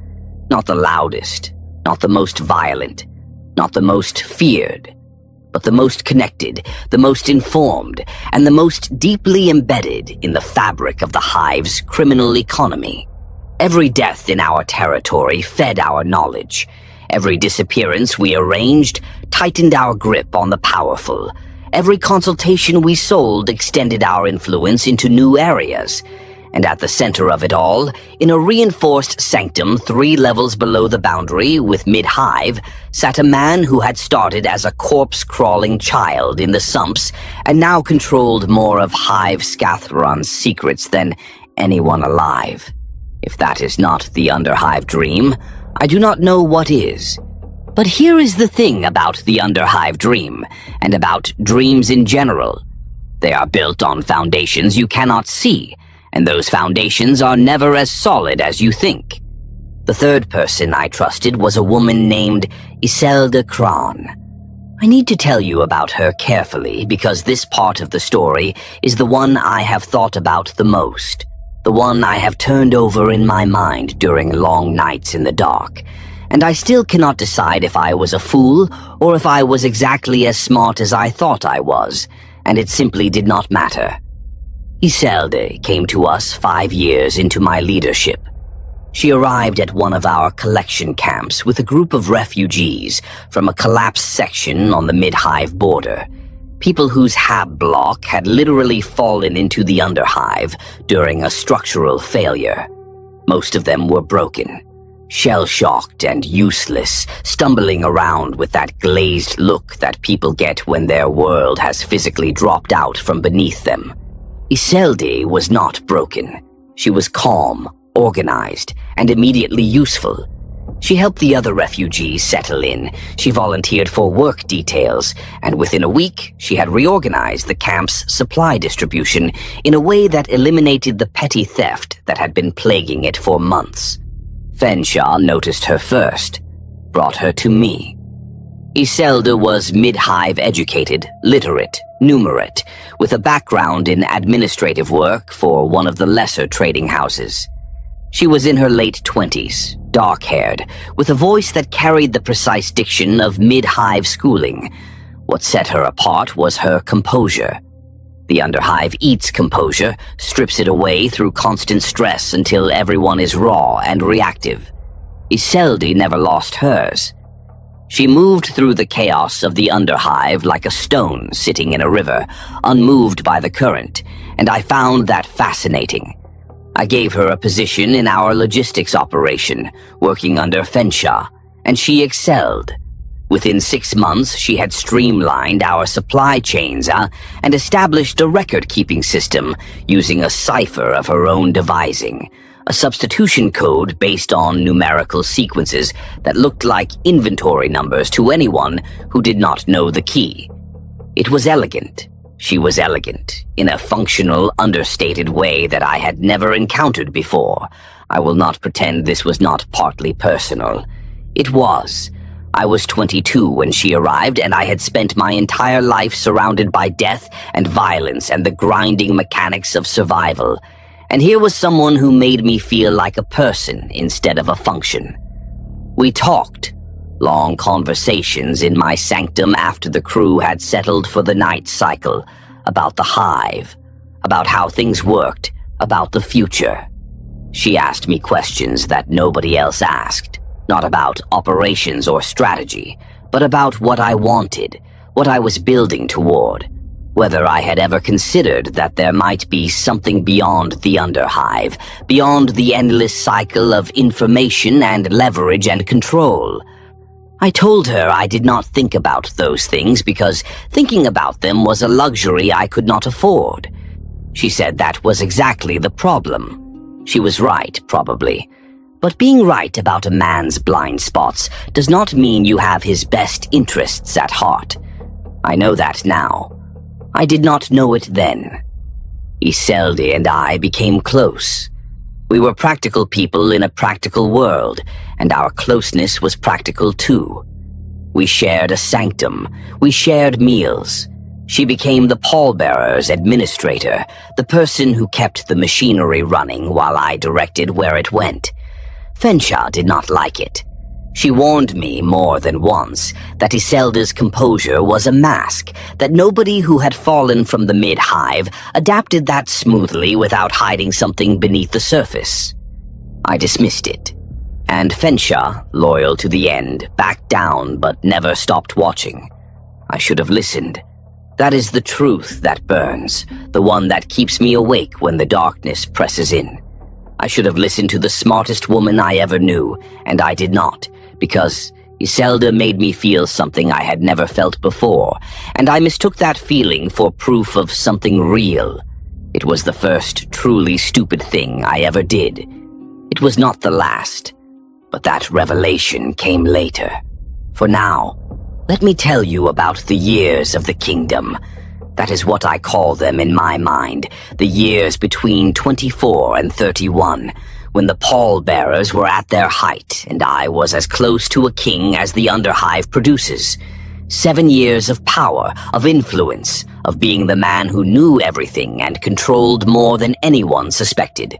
Not the loudest, not the most violent, not the most feared, but the most connected, the most informed, and the most deeply embedded in the fabric of the Hive's criminal economy. Every death in our territory fed our knowledge. Every disappearance we arranged tightened our grip on the powerful. Every consultation we sold extended our influence into new areas. And at the center of it all, in a reinforced sanctum 3 levels below the boundary with mid-hive, sat a man who had started as a corpse-crawling child in the sumps and now controlled more of Hive Scathron's secrets than anyone alive. If that is not the Underhive dream, I do not know what is. But here is the thing about the Underhive dream, and about dreams in general. They are built on foundations you cannot see, and those foundations are never as solid as you think. The third person I trusted was a woman named Iselda Kron. I need to tell you about her carefully because this part of the story is the one I have thought about the most, the one I have turned over in my mind during long nights in the dark, and I still cannot decide if I was a fool or if I was exactly as smart as I thought I was, and it simply did not matter. Iselda came to us 5 years into my leadership. She arrived at one of our collection camps with a group of refugees from a collapsed section on the mid-hive border, people whose hab block had literally fallen into the underhive during a structural failure. Most of them were broken, shell-shocked and useless, stumbling around with that glazed look that people get when their world has physically dropped out from beneath them. Iselda was not broken. She was calm, organized, and immediately useful. She helped the other refugees settle in, she volunteered for work details, and within a week she had reorganized the camp's supply distribution in a way that eliminated the petty theft that had been plaguing it for months. Fenshaw noticed her first, brought her to me. Iselda was mid-hive educated, literate, numerate, with a background in administrative work for one of the lesser trading houses. She was in her late 20s, dark-haired, with a voice that carried the precise diction of mid-hive schooling. What set her apart was her composure. The underhive eats composure, strips it away through constant stress until everyone is raw and reactive. Iselda never lost hers. She moved through the chaos of the underhive like a stone sitting in a river, unmoved by the current, and I found that fascinating. I gave her a position in our logistics operation, working under Fenshaw, and she excelled. Within 6 months, she had streamlined our supply chains and established a record-keeping system using a cipher of her own devising, a substitution code based on numerical sequences that looked like inventory numbers to anyone who did not know the key. It was elegant. She was elegant, in a functional, understated way that I had never encountered before. I will not pretend this was not partly personal. It was. I was 22 when she arrived, and I had spent my entire life surrounded by death and violence and the grinding mechanics of survival. And here was someone who made me feel like a person instead of a function. We talked. Long conversations in my sanctum after the crew had settled for the night cycle, about the hive, about how things worked, about the future. She asked me questions that nobody else asked, not about operations or strategy, but about what I wanted, what I was building toward, whether I had ever considered that there might be something beyond the underhive, beyond the endless cycle of information and leverage and control. I told her I did not think about those things because thinking about them was a luxury I could not afford. She said that was exactly the problem. She was right, probably. But being right about a man's blind spots does not mean you have his best interests at heart. I know that now. I did not know it then. Iselda and I became close. We were practical people in a practical world, and our closeness was practical too. We shared a sanctum. We shared meals. She became the pallbearer's administrator, the person who kept the machinery running while I directed where it went. Fenshaw did not like it. She warned me more than once that Iselda's composure was a mask, that nobody who had fallen from the mid-hive adapted that smoothly without hiding something beneath the surface. I dismissed it, and Fenshaw, loyal to the end, backed down but never stopped watching. I should have listened. That is the truth that burns, the one that keeps me awake when the darkness presses in. I should have listened to the smartest woman I ever knew, and I did not, because Iselda made me feel something I had never felt before, and I mistook that feeling for proof of something real. It was the first truly stupid thing I ever did. It was not the last, but that revelation came later. For now, let me tell you about the years of the kingdom. That is what I call them in my mind, the years between 24 and 31, when the pallbearers were at their height and I was as close to a king as the Underhive produces. 7 years of power, of influence, of being the man who knew everything and controlled more than anyone suspected.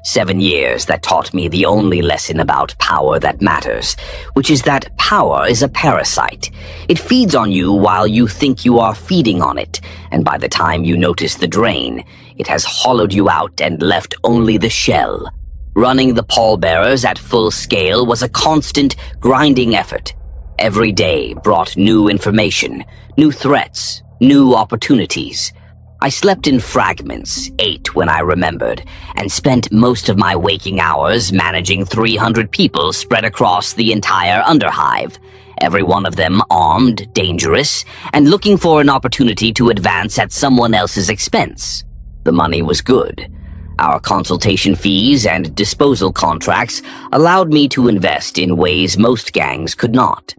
7 years that taught me the only lesson about power that matters, which is that power is a parasite. It feeds on you while you think you are feeding on it, and by the time you notice the drain, it has hollowed you out and left only the shell. Running the pallbearers at full scale was a constant, grinding effort. Every day brought new information, new threats, new opportunities. I slept in fragments, ate when I remembered, and spent most of my waking hours managing 300 people spread across the entire Underhive, every one of them armed, dangerous, and looking for an opportunity to advance at someone else's expense. The money was good. Our consultation fees and disposal contracts allowed me to invest in ways most gangs could not.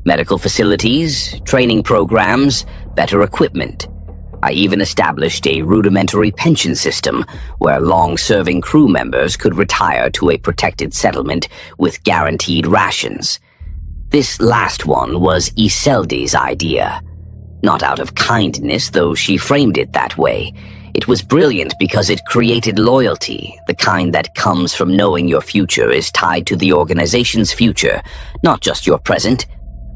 Medical facilities, training programs, better equipment. I even established a rudimentary pension system where long-serving crew members could retire to a protected settlement with guaranteed rations. This last one was Iseldi's idea. Not out of kindness, though she framed it that way. It was brilliant because it created loyalty, the kind that comes from knowing your future is tied to the organization's future, not just your present.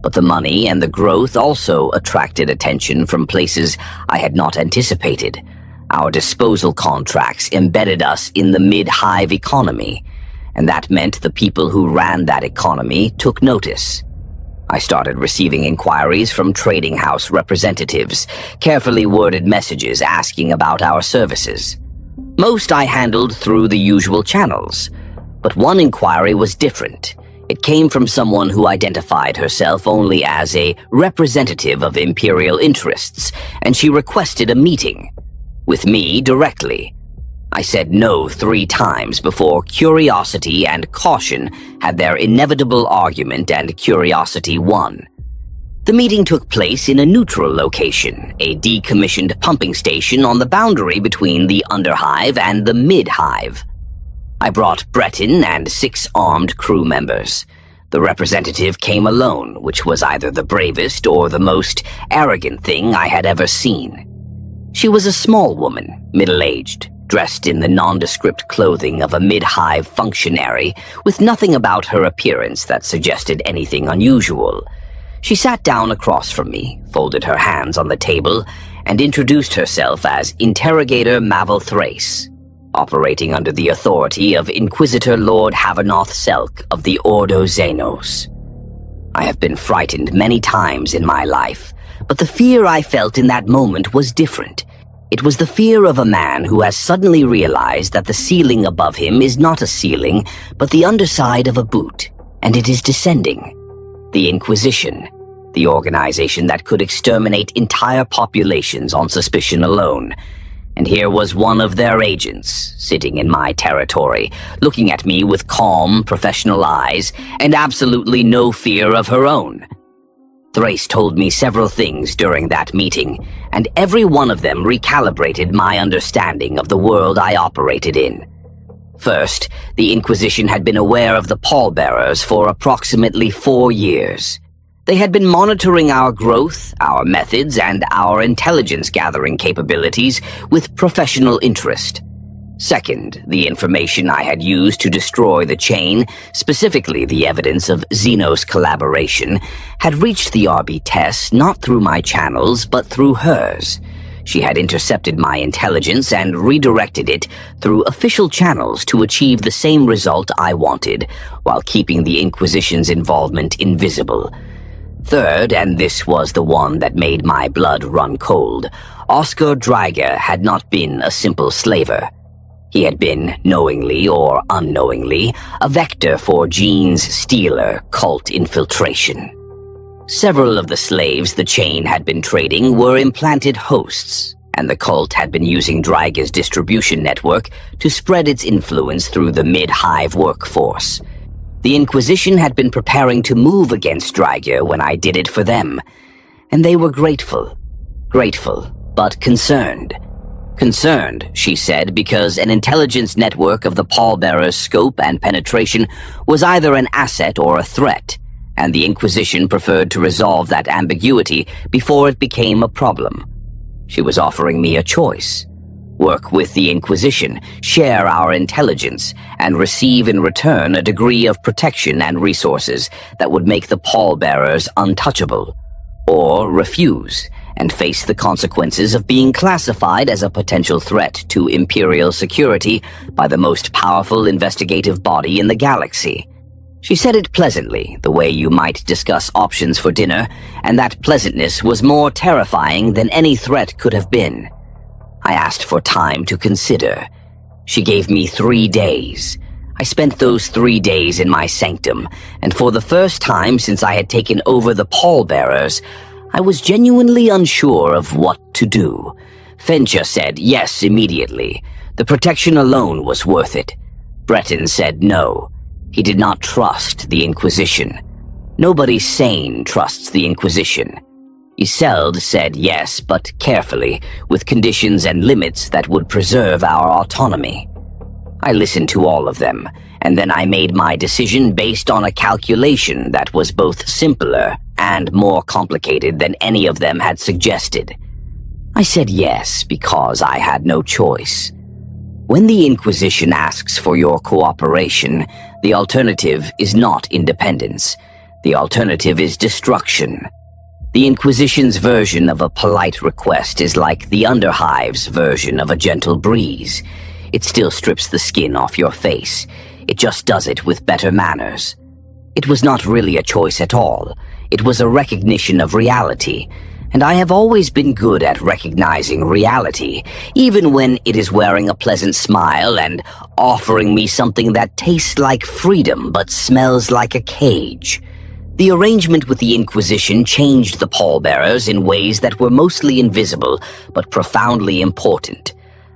But the money and the growth also attracted attention from places I had not anticipated. Our disposal contracts embedded us in the mid-hive economy, and that meant the people who ran that economy took notice. I started receiving inquiries from trading house representatives, carefully worded messages asking about our services. Most I handled through the usual channels, but one inquiry was different. It came from someone who identified herself only as a representative of imperial interests, and she requested a meeting. With me directly. I said no 3 times before curiosity and caution had their inevitable argument and curiosity won. The meeting took place in a neutral location, a decommissioned pumping station on the boundary between the Underhive and the Mid-Hive. I brought Breton and 6 armed crew members. The representative came alone, which was either the bravest or the most arrogant thing I had ever seen. She was a small woman, middle-aged, dressed in the nondescript clothing of a mid-hive functionary, with nothing about her appearance that suggested anything unusual. She sat down across from me, folded her hands on the table, and introduced herself as Interrogator Mavel Thrace, operating under the authority of Inquisitor Lord Havernoth Selk of the Ordo Xenos. I have been frightened many times in my life, but the fear I felt in that moment was different. It was the fear of a man who has suddenly realized that the ceiling above him is not a ceiling, but the underside of a boot, and it is descending. The Inquisition, the organization that could exterminate entire populations on suspicion alone. And here was one of their agents, sitting in my territory, looking at me with calm, professional eyes, and absolutely no fear of her own. Thrace told me several things during that meeting, and every one of them recalibrated my understanding of the world I operated in. First, the Inquisition had been aware of the pallbearers for approximately 4 years. They had been monitoring our growth, our methods, and our intelligence-gathering capabilities with professional interest. Second, the information I had used to destroy the chain, specifically the evidence of Xenos collaboration, had reached the Arbites not through my channels, but through hers. She had intercepted my intelligence and redirected it through official channels to achieve the same result I wanted, while keeping the Inquisition's involvement invisible. Third, and this was the one that made my blood run cold, Oscar Dreiger had not been a simple slaver. He had been, knowingly or unknowingly, a vector for Jean's Stealer cult infiltration. Several of the slaves the chain had been trading were implanted hosts, and the cult had been using Dreiger's distribution network to spread its influence through the mid-Hive workforce. The Inquisition had been preparing to move against Dreiger when I did it for them, and they were grateful. Grateful, but concerned. Concerned, she said, because an intelligence network of the pallbearer's scope and penetration was either an asset or a threat, and the Inquisition preferred to resolve that ambiguity before it became a problem. She was offering me a choice. Work with the Inquisition, share our intelligence, and receive in return a degree of protection and resources that would make the pallbearers untouchable. Or refuse and face the consequences of being classified as a potential threat to Imperial security by the most powerful investigative body in the galaxy. She said it pleasantly, the way you might discuss options for dinner, and that pleasantness was more terrifying than any threat could have been. I asked for time to consider. She gave me 3 days. I spent those 3 days in my sanctum, and for the first time since I had taken over the pallbearers, I was genuinely unsure of what to do. Fencha said yes immediately. The protection alone was worth it. Breton said no. He did not trust the Inquisition. Nobody sane trusts the Inquisition. Iseld said yes, but carefully, with conditions and limits that would preserve our autonomy. I listened to all of them, and then I made my decision based on a calculation that was both simpler and more complicated than any of them had suggested. I said yes because I had no choice. When the Inquisition asks for your cooperation, the alternative is not independence. The alternative is destruction. The Inquisition's version of a polite request is like the Underhive's version of a gentle breeze. It still strips the skin off your face. It just does it with better manners. It was not really a choice at all. It was a recognition of reality, and I have always been good at recognizing reality, even when it is wearing a pleasant smile and offering me something that tastes like freedom but smells like a cage. The arrangement with the Inquisition changed the pallbearers in ways that were mostly invisible but profoundly important.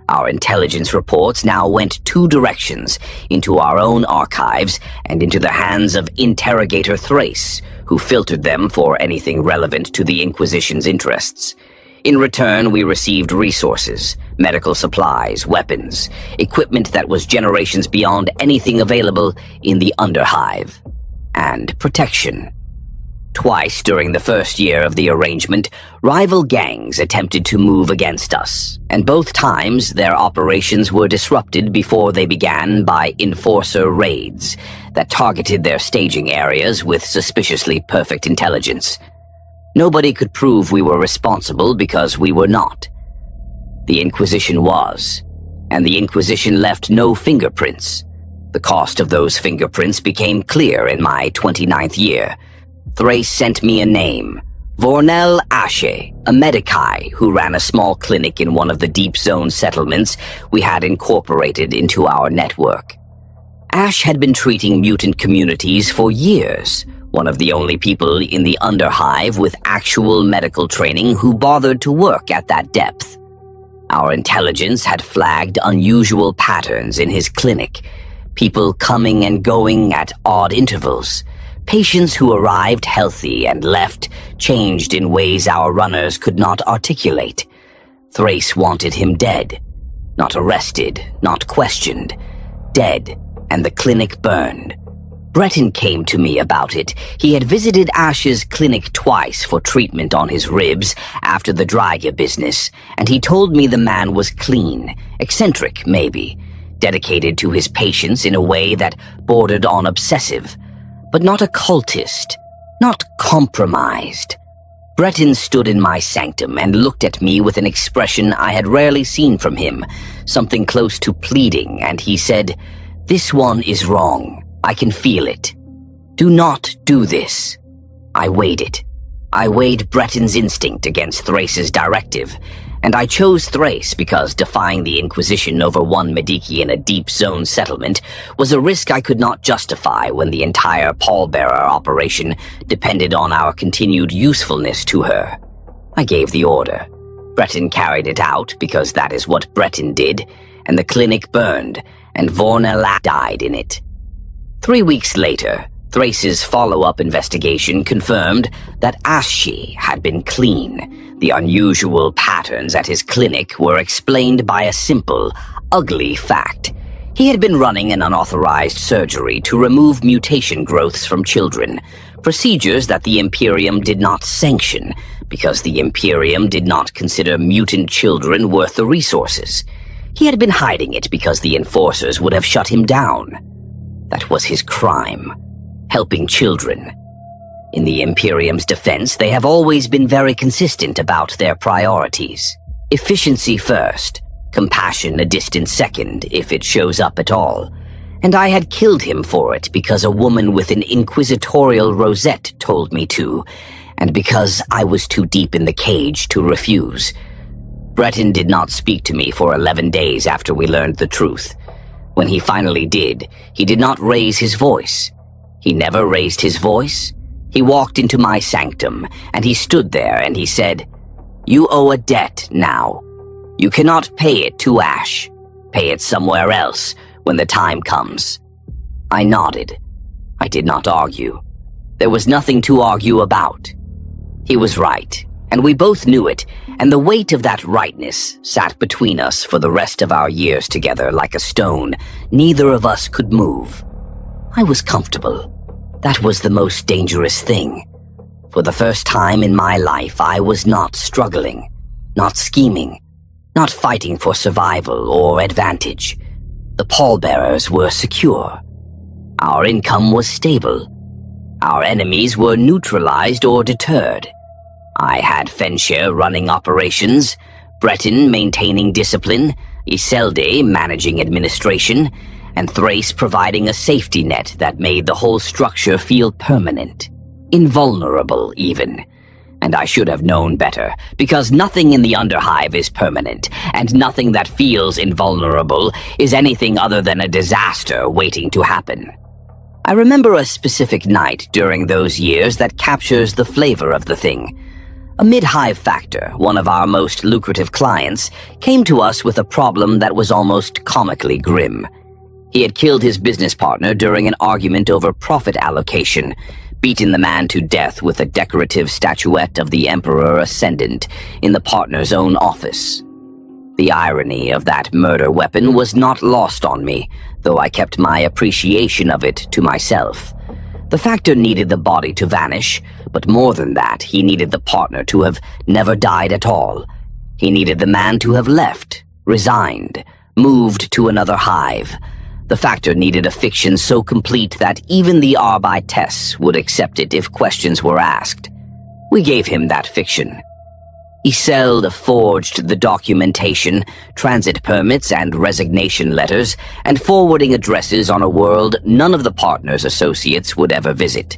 Our intelligence reports now went 2 directions, into our own archives and into the hands of Interrogator Thrace, who filtered them for anything relevant to the Inquisition's interests. In return, we received resources, medical supplies, weapons, equipment that was generations beyond anything available in the Underhive, and protection. Twice during the first year of the arrangement, rival gangs attempted to move against us, and both times their operations were disrupted before they began by enforcer raids that targeted their staging areas with suspiciously perfect intelligence. Nobody could prove we were responsible because we were not. The Inquisition was, and the Inquisition left no fingerprints. The cost of those fingerprints became clear in my 29th year. Thrace sent me a name, Vornel Ashe, a Medici who ran a small clinic in one of the deep zone settlements we had incorporated into our network. Ashe had been treating mutant communities for years, one of the only people in the Underhive with actual medical training who bothered to work at that depth. Our intelligence had flagged unusual patterns in his clinic, people coming and going at odd intervals. Patients who arrived healthy and left changed in ways our runners could not articulate. Thrace wanted him dead. Not arrested, not questioned. Dead, and the clinic burned. Breton came to me about it. He had visited Ashe's clinic twice for treatment on his ribs after the Dreiger business, and he told me the man was clean, eccentric maybe, dedicated to his patients in a way that bordered on obsessive. But not a cultist, not compromised. Breton stood in my sanctum and looked at me with an expression I had rarely seen from him, something close to pleading, and he said, "This one is wrong. I can feel it. Do not do this." I weighed it. I weighed Breton's instinct against Thrace's directive, and I chose Thrace because defying the Inquisition over one Mediki in a deep zone settlement was a risk I could not justify when the entire pallbearer operation depended on our continued usefulness to her. I gave the order. Breton carried it out because that is what Breton did, and the clinic burned, and Vornella died in it. 3 weeks later, Thrace's follow-up investigation confirmed that Ashe had been clean. The unusual patterns at his clinic were explained by a simple, ugly fact. He had been running an unauthorized surgery to remove mutation growths from children, procedures that the Imperium did not sanction because the Imperium did not consider mutant children worth the resources. He had been hiding it because the enforcers would have shut him down. That was his crime. Helping children. In the Imperium's defense, they have always been very consistent about their priorities. Efficiency first, compassion a distant second if it shows up at all. And I had killed him for it because a woman with an inquisitorial rosette told me to, and because I was too deep in the cage to refuse. Breton did not speak to me for 11 days after we learned the truth. When he finally did, he did not raise his voice. He never raised his voice. He walked into my sanctum, and he stood there and he said, "You owe a debt now. You cannot pay it to Ashe. Pay it somewhere else when the time comes." I nodded. I did not argue. There was nothing to argue about. He was right, and we both knew it, and the weight of that rightness sat between us for the rest of our years together like a stone. Neither of us could move. I was comfortable. That was the most dangerous thing. For the first time in my life, I was not struggling, not scheming, not fighting for survival or advantage. The pallbearers were secure. Our income was stable. Our enemies were neutralized or deterred. I had Fenshire running operations, Breton maintaining discipline, Iselde managing administration, and Thrace providing a safety net that made the whole structure feel permanent, invulnerable even. And I should have known better, because nothing in the Underhive is permanent, and nothing that feels invulnerable is anything other than a disaster waiting to happen. I remember a specific night during those years that captures the flavor of the thing. A mid-Hive factor, one of our most lucrative clients, came to us with a problem that was almost comically grim. He had killed his business partner during an argument over profit allocation, beaten the man to death with a decorative statuette of the Emperor Ascendant in the partner's own office. The irony of that murder weapon was not lost on me, though I kept my appreciation of it to myself. The factor needed the body to vanish, but more than that, he needed the partner to have never died at all. He needed the man to have left, resigned, moved to another hive. The factor needed a fiction so complete that even the Arbitess would accept it if questions were asked. We gave him that fiction. Iselde forged the documentation, transit permits and resignation letters, and forwarding addresses on a world none of the partner's associates would ever visit.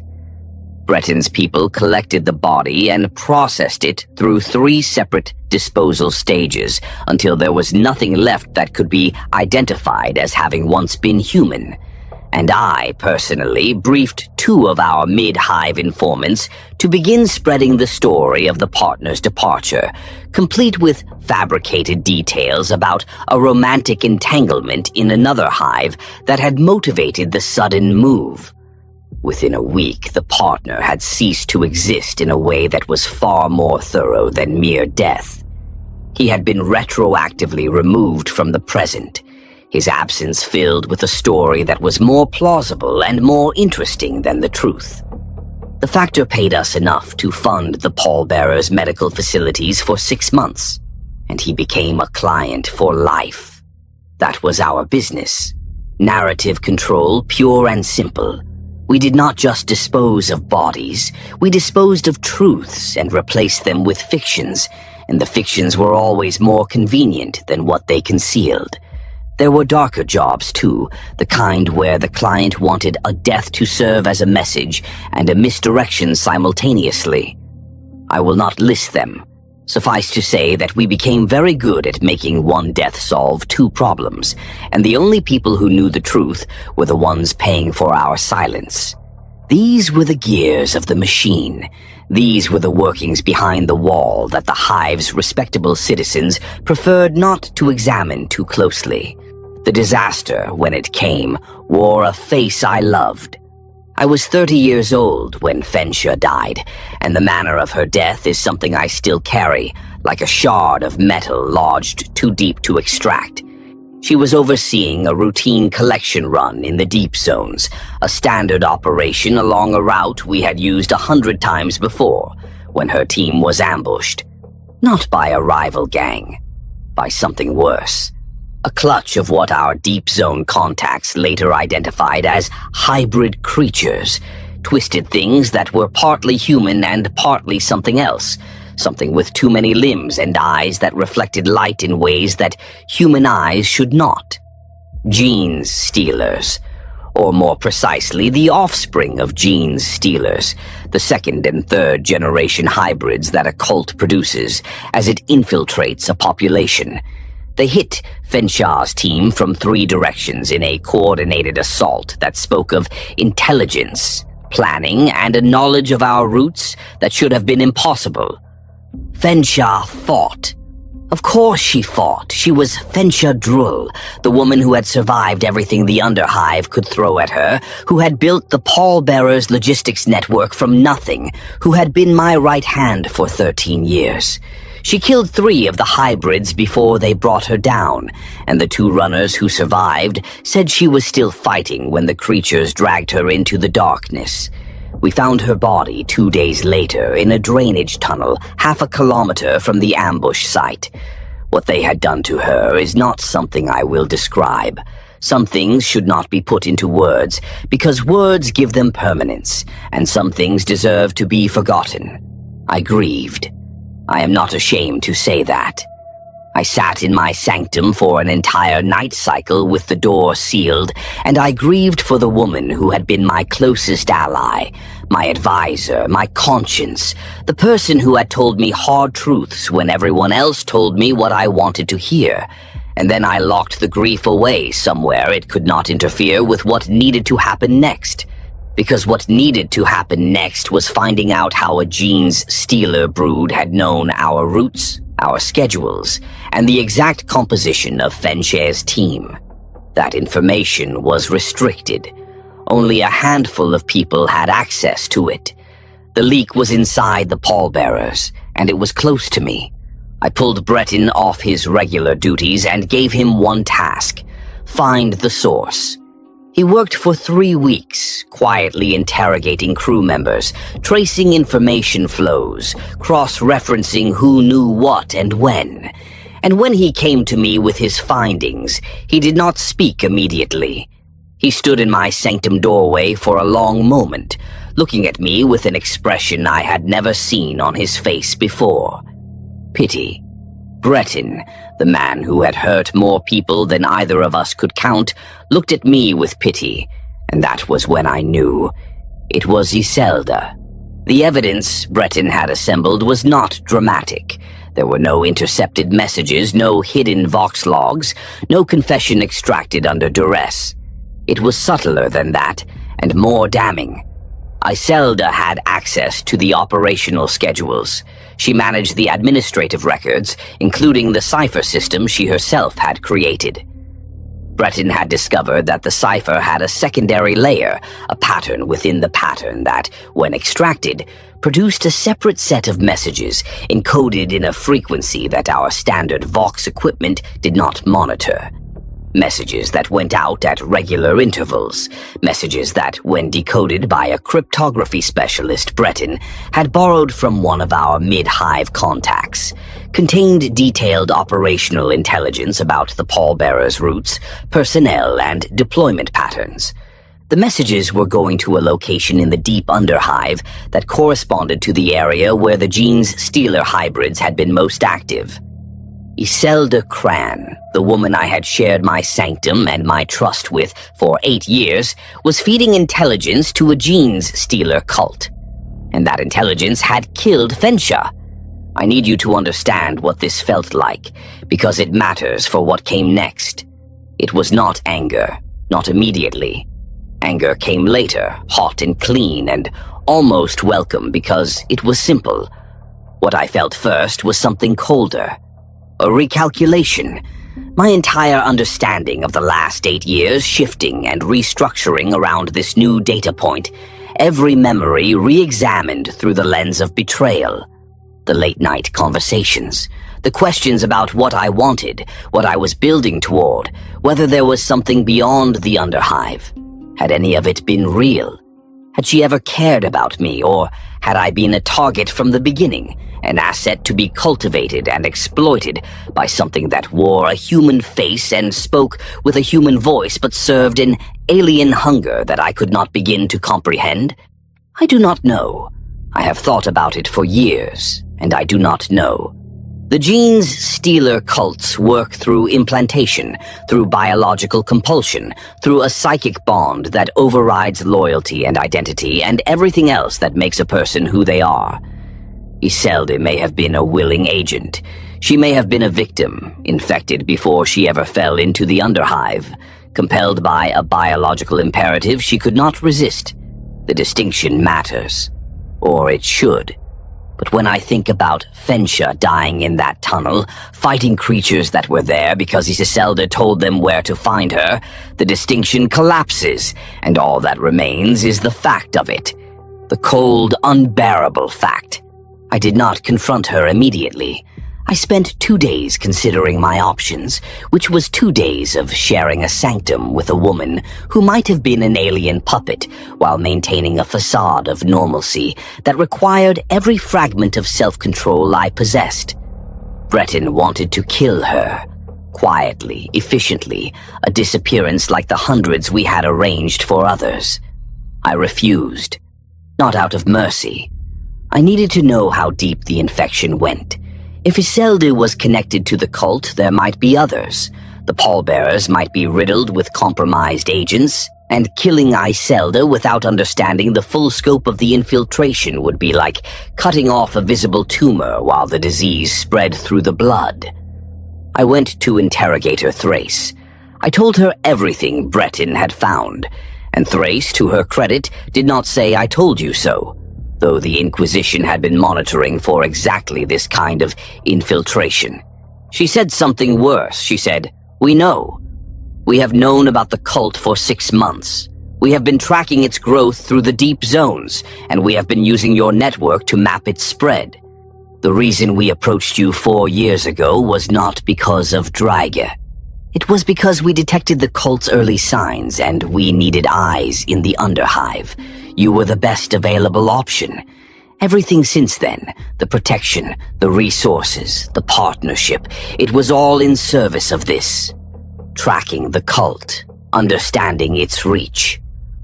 Breton's people collected the body and processed it through 3 separate disposal stages until there was nothing left that could be identified as having once been human. And I, personally, briefed 2 of our mid-Hive informants to begin spreading the story of the partner's departure, complete with fabricated details about a romantic entanglement in another hive that had motivated the sudden move. Within a week, the partner had ceased to exist in a way that was far more thorough than mere death. He had been retroactively removed from the present, his absence filled with a story that was more plausible and more interesting than the truth. The factor paid us enough to fund the pallbearer's medical facilities for 6 months, and he became a client for life. That was our business. Narrative control, pure and simple. We did not just dispose of bodies, we disposed of truths and replaced them with fictions, and the fictions were always more convenient than what they concealed. There were darker jobs, too, the kind where the client wanted a death to serve as a message and a misdirection simultaneously. I will not list them. Suffice to say that we became very good at making one death solve two problems, and the only people who knew the truth were the ones paying for our silence. These were the gears of the machine. These were the workings behind the wall that the Hive's respectable citizens preferred not to examine too closely. The disaster, when it came, wore a face I loved. I was 30 years old when Fensha died, and the manner of her death is something I still carry, like a shard of metal lodged too deep to extract. She was overseeing a routine collection run in the deep zones, a standard operation along a route we had used 100 times before, when her team was ambushed. Not by a rival gang, by something worse. A clutch of what our deep zone contacts later identified as hybrid creatures, twisted things that were partly human and partly something else, something with too many limbs and eyes that reflected light in ways that human eyes should not. Genes stealers, or more precisely, the offspring of genes stealers, the second and third generation hybrids that a cult produces as it infiltrates a population. They hit Fensha's team from 3 directions in a coordinated assault that spoke of intelligence, planning, and a knowledge of our roots that should have been impossible. Fensha fought. Of course she fought. She was Fensha Drull, the woman who had survived everything the Underhive could throw at her, who had built the pallbearers logistics network from nothing, who had been my right hand for 13 years. She killed 3 of the hybrids before they brought her down, and the 2 runners who survived said she was still fighting when the creatures dragged her into the darkness. We found her body 2 days later in a drainage tunnel half a kilometer from the ambush site. What they had done to her is not something I will describe. Some things should not be put into words, because words give them permanence, and some things deserve to be forgotten. I grieved. I am not ashamed to say that. I sat in my sanctum for an entire night cycle with the door sealed, and I grieved for the woman who had been my closest ally, my advisor, my conscience, the person who had told me hard truths when everyone else told me what I wanted to hear. And then I locked the grief away somewhere it could not interfere with what needed to happen next. Because what needed to happen next was finding out how a genes stealer brood had known our roots, our schedules, and the exact composition of Fensha's team. That information was restricted. Only a handful of people had access to it. The leak was inside the pallbearers, and it was close to me. I pulled Breton off his regular duties and gave him one task: find the source. He worked for 3 weeks, quietly interrogating crew members, tracing information flows, cross-referencing who knew what and when. And when he came to me with his findings, he did not speak immediately. He stood in my sanctum doorway for a long moment, looking at me with an expression I had never seen on his face before. Pity. Breton, the man who had hurt more people than either of us could count, looked at me with pity, and that was when I knew. It was Iselda. The evidence Breton had assembled was not dramatic. There were no intercepted messages, no hidden vox logs, no confession extracted under duress. It was subtler than that, and more damning. Iselda had access to the operational schedules. She managed the administrative records, including the cipher system she herself had created. Breton had discovered that the cipher had a secondary layer, a pattern within the pattern that, when extracted, produced a separate set of messages encoded in a frequency that our standard Vox equipment did not monitor. Messages that went out at regular intervals. Messages that, when decoded by a cryptography specialist, Breton had borrowed from one of our mid-hive contacts, contained detailed operational intelligence about the pallbearers' routes, personnel, and deployment patterns. The messages were going to a location in the deep underhive that corresponded to the area where the genes stealer hybrids had been most active. Iselda Cran, the woman I had shared my sanctum and my trust with for 8 years, was feeding intelligence to a genes stealer cult. and that intelligence had killed Fensha. I need you to understand what this felt like, because it matters for what came next. It was not anger, not immediately. Anger came later, hot and clean, and almost welcome because it was simple. What I felt first was something colder. A recalculation. My entire understanding of the last 8 years shifting and restructuring around this new data point. Every memory re-examined through the lens of betrayal. The late-night conversations. The questions about what I wanted, what I was building toward, whether there was something beyond the Underhive. Had any of it been real? Had she ever cared about me, or had I been a target from the beginning, an asset to be cultivated and exploited by something that wore a human face and spoke with a human voice but served an alien hunger that I could not begin to comprehend? I do not know. I have thought about it for years, and I do not know. The genes stealer cults work through implantation, through biological compulsion, through a psychic bond that overrides loyalty and identity and everything else that makes a person who they are. Isolde may have been a willing agent. She may have been a victim, infected before she ever fell into the Underhive, compelled by a biological imperative she could not resist. The distinction matters. Or it should. But when I think about Fensha dying in that tunnel, fighting creatures that were there because Isolde told them where to find her, the distinction collapses, and all that remains is the fact of it. The cold, unbearable fact. I did not confront her immediately. I spent 2 days considering my options, which was 2 days of sharing a sanctum with a woman who might have been an alien puppet while maintaining a facade of normalcy that required every fragment of self-control I possessed. Breton wanted to kill her. Quietly, efficiently, a disappearance like the hundreds we had arranged for others. I refused. Not out of mercy. I needed to know how deep the infection went. If Isolde was connected to the cult, there might be others. The pallbearers might be riddled with compromised agents, and killing Isolde without understanding the full scope of the infiltration would be like cutting off a visible tumor while the disease spread through the blood. I went to interrogator Thrace. I told her everything Breton had found, and Thrace, to her credit, did not say I told you so. Though the Inquisition had been monitoring for exactly this kind of infiltration. She said something worse. She said, "We know. We have known about the cult for 6 months. We have been tracking its growth through the deep zones, and we have been using your network to map its spread. The reason we approached you 4 years ago was not because of Draiga. It was because we detected the cult's early signs, and we needed eyes in the Underhive. You were the best available option. Everything since then, the protection, the resources, the partnership, it was all in service of this. Tracking the cult, understanding its reach,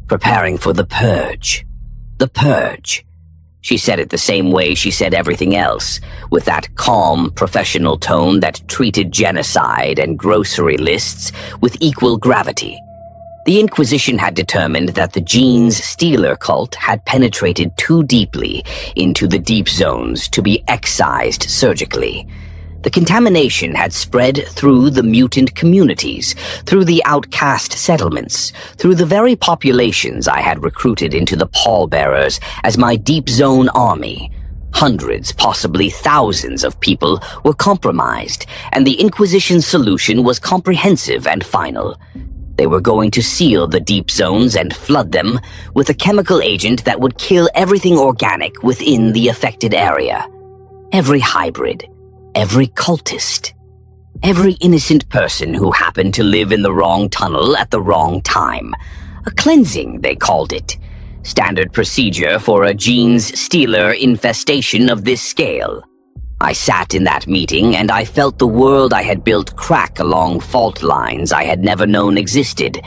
preparing for the purge. The purge." She said it the same way she said everything else, with that calm, professional tone that treated genocide and grocery lists with equal gravity. The Inquisition had determined that the genes stealer cult had penetrated too deeply into the deep zones to be excised surgically. The contamination had spread through the mutant communities, through the outcast settlements, through the very populations I had recruited into the pallbearers as my deep zone army. Hundreds, possibly thousands of people were compromised, and the Inquisition's solution was comprehensive and final. They were going to seal the deep zones and flood them with a chemical agent that would kill everything organic within the affected area. Every hybrid, every cultist, every innocent person who happened to live in the wrong tunnel at the wrong time. A cleansing, they called it. Standard procedure for a genes stealer infestation of this scale. I sat in that meeting and I felt the world I had built crack along fault lines I had never known existed.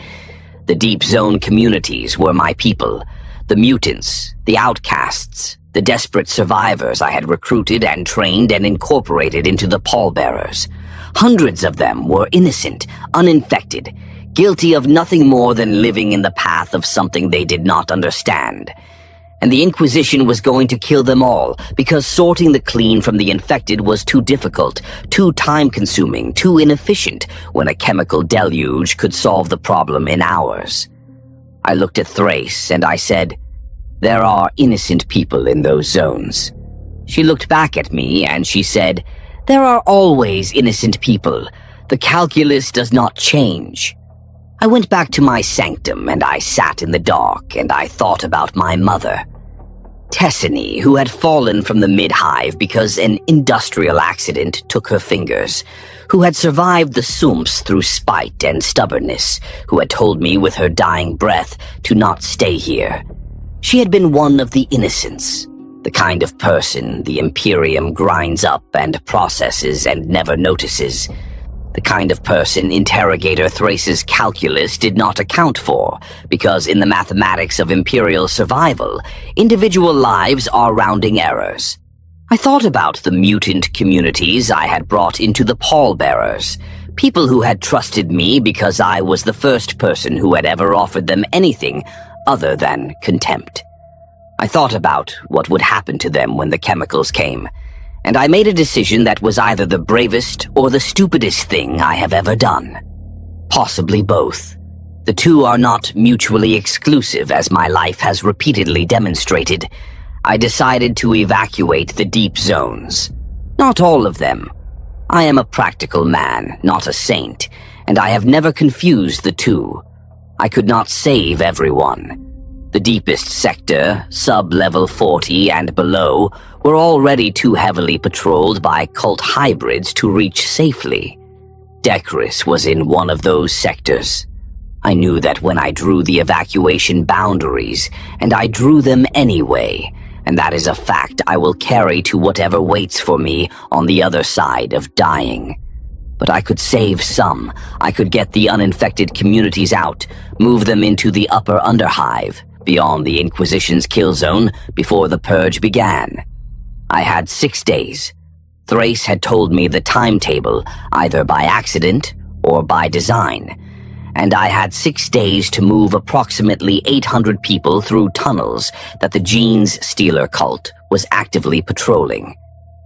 The deep zone communities were my people. The mutants, the outcasts, the desperate survivors I had recruited and trained and incorporated into the pallbearers. Hundreds of them were innocent, uninfected, guilty of nothing more than living in the path of something they did not understand. and the Inquisition was going to kill them all because sorting the clean from the infected was too difficult, too time-consuming, too inefficient when a chemical deluge could solve the problem in hours. I looked at Thrace and I said, "There are innocent people in those zones." She looked back at me and she said, "There are always innocent people. The calculus does not change." I went back to my sanctum and I sat in the dark and I thought about my mother. Tessany, who had fallen from the mid-hive because an industrial accident took her fingers, who had survived the sumps through spite and stubbornness, who had told me with her dying breath to not stay here. She had been one of the innocents, the kind of person the Imperium grinds up and processes and never notices. The kind of person Interrogator Thrace's calculus did not account for, because in the mathematics of Imperial survival, individual lives are rounding errors. I thought about the mutant communities I had brought into the pallbearers, people who had trusted me because I was the first person who had ever offered them anything other than contempt. I thought about what would happen to them when the chemicals came, and I made a decision that was either the bravest or the stupidest thing I have ever done. Possibly both. The two are not mutually exclusive, as my life has repeatedly demonstrated. I decided to evacuate the deep zones. Not all of them. I am a practical man, not a saint, and I have never confused the two. I could not save everyone. The deepest sector, sub-level 40 and below, were already too heavily patrolled by cult hybrids to reach safely. Decris was in one of those sectors. I knew that when I drew the evacuation boundaries, and I drew them anyway, and that is a fact I will carry to whatever waits for me on the other side of dying. But I could save some. I could get the uninfected communities out, move them into the upper underhive, beyond the Inquisition's kill zone, before the purge began. I had 6 days. Thrace had told me the timetable, either by accident or by design, and I had 6 days to move approximately 800 people through tunnels that the Genes Stealer cult was actively patrolling.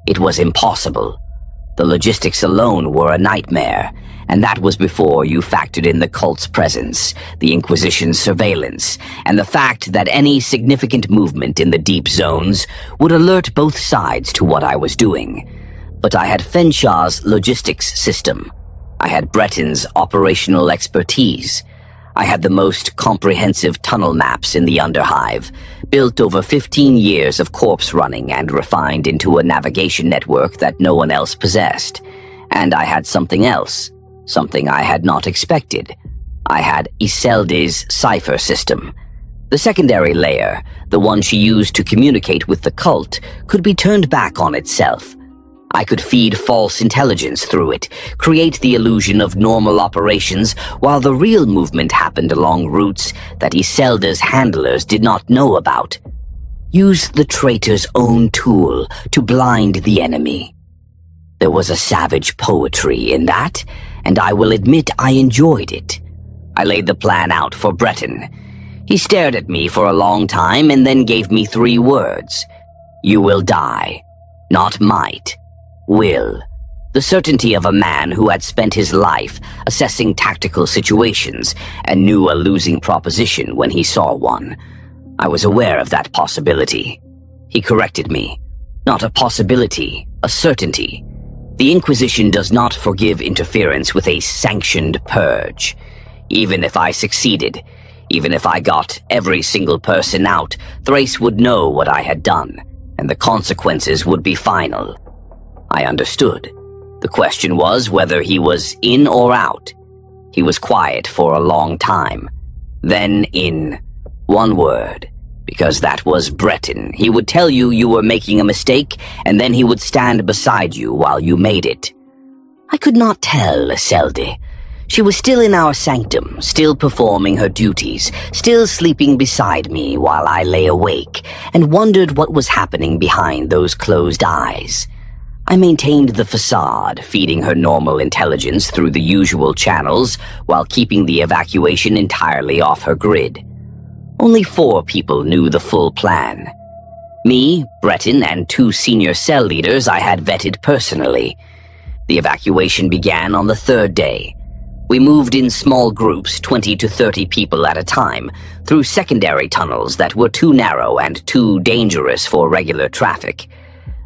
It was impossible. The logistics alone were a nightmare, and that was before you factored in the cult's presence, the Inquisition's surveillance, and the fact that any significant movement in the deep zones would alert both sides to what I was doing. But I had Fenshaw's logistics system. I had Breton's operational expertise. I had the most comprehensive tunnel maps in the Underhive, built over 15 years of corpse running and refined into a navigation network that no one else possessed. And I had something else, something I had not expected. I had Iselde's cipher system. The secondary layer, the one she used to communicate with the cult, could be turned back on itself. I could feed false intelligence through it, create the illusion of normal operations while the real movement happened along routes that Iselde's handlers did not know about. Use the traitor's own tool to blind the enemy. There was a savage poetry in that, and I will admit I enjoyed it. I laid the plan out for Breton. He stared at me for a long time and then gave me 3 words. You will die. Not might. Will. The certainty of a man who had spent his life assessing tactical situations and knew a losing proposition when he saw one. I was aware of that possibility. He corrected me. Not a possibility, a certainty. The Inquisition does not forgive interference with a sanctioned purge. Even if I succeeded, even if I got every single person out, Thrace would know what I had done, and the consequences would be final. I understood. The question was whether he was in or out. He was quiet for a long time. Then in. One word. Because that was Breton. He would tell you you were making a mistake, and then he would stand beside you while you made it. I could not tell Iselde. She was still in our sanctum, still performing her duties, still sleeping beside me while I lay awake, and wondered what was happening behind those closed eyes. I maintained the facade, feeding her normal intelligence through the usual channels while keeping the evacuation entirely off her grid. Only 4 people knew the full plan. Me, Breton, and 2 senior cell leaders I had vetted personally. The evacuation began on the 3rd day. We moved in small groups, 20 to 30 people at a time, through secondary tunnels that were too narrow and too dangerous for regular traffic.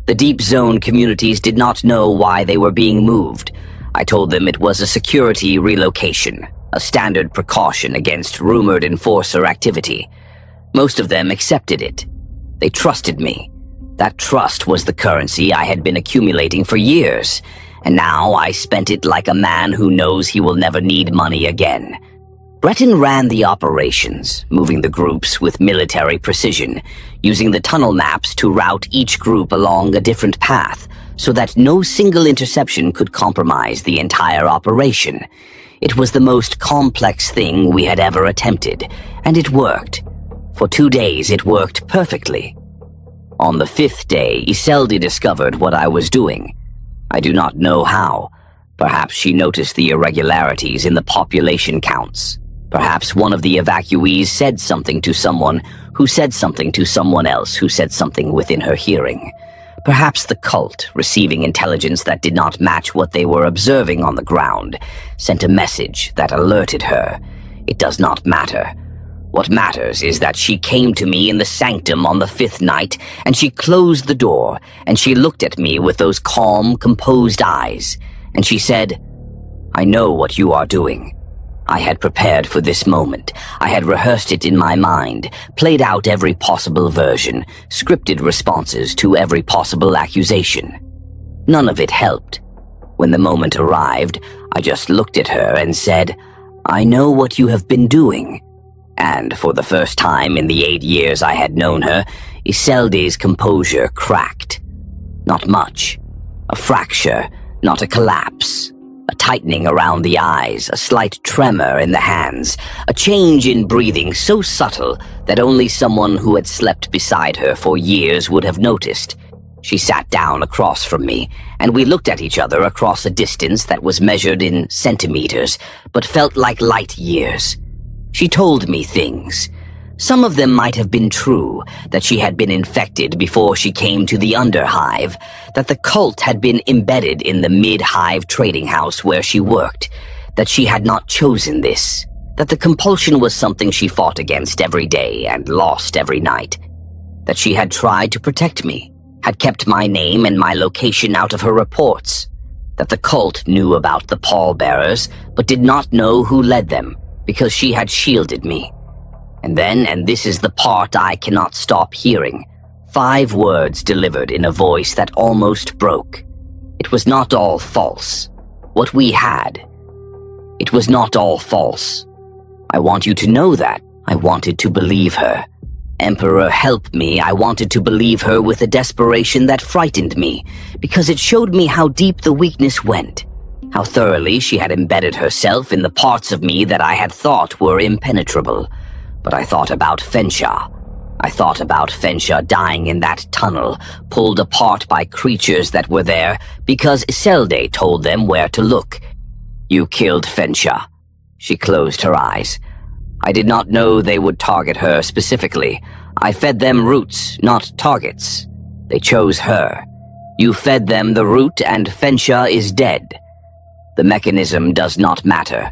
The deep zone communities did not know why they were being moved. I told them it was a security relocation, a standard precaution against rumored enforcer activity. Most of them accepted it. They trusted me. That trust was the currency I had been accumulating for years, and now I spent it like a man who knows he will never need money again. Breton ran the operations, moving the groups with military precision, using the tunnel maps to route each group along a different path, so that no single interception could compromise the entire operation. It was the most complex thing we had ever attempted, and it worked. For 2 days it worked perfectly. On the 5th day, Isolde discovered what I was doing. I do not know how. Perhaps she noticed the irregularities in the population counts. Perhaps one of the evacuees said something to someone who said something to someone else who said something within her hearing. Perhaps the cult, receiving intelligence that did not match what they were observing on the ground, sent a message that alerted her. It does not matter. What matters is that she came to me in the sanctum on the 5th night, and she closed the door, and she looked at me with those calm, composed eyes, and she said, "I know what you are doing." I had prepared for this moment. I had rehearsed it in my mind, played out every possible version, scripted responses to every possible accusation. None of it helped. When the moment arrived, I just looked at her and said, "I know what you have been doing." And for the first time in the 8 years I had known her, Isolde's composure cracked. Not much. A fracture, not a collapse. A tightening around the eyes, a slight tremor in the hands, a change in breathing so subtle that only someone who had slept beside her for years would have noticed. She sat down across from me, and we looked at each other across a distance that was measured in centimeters, but felt like light years. She told me things. Some of them might have been true, that she had been infected before she came to the Underhive, that the cult had been embedded in the mid-hive trading house where she worked, that she had not chosen this, that the compulsion was something she fought against every day and lost every night, that she had tried to protect me, had kept my name and my location out of her reports, that the cult knew about the pallbearers but did not know who led them, because she had shielded me. And then, and this is the part I cannot stop hearing, 5 words delivered in a voice that almost broke. It was not all false. What we had. It was not all false. I want you to know that. I wanted to believe her. Emperor, help me. I wanted to believe her with a desperation that frightened me, because it showed me how deep the weakness went. How thoroughly she had embedded herself in the parts of me that I had thought were impenetrable. But I thought about Fensha. I thought about Fensha dying in that tunnel, pulled apart by creatures that were there because Isolde told them where to look. You killed Fensha. She closed her eyes. I did not know they would target her specifically. I fed them roots, not targets. They chose her. You fed them the root and Fensha is dead. The mechanism does not matter.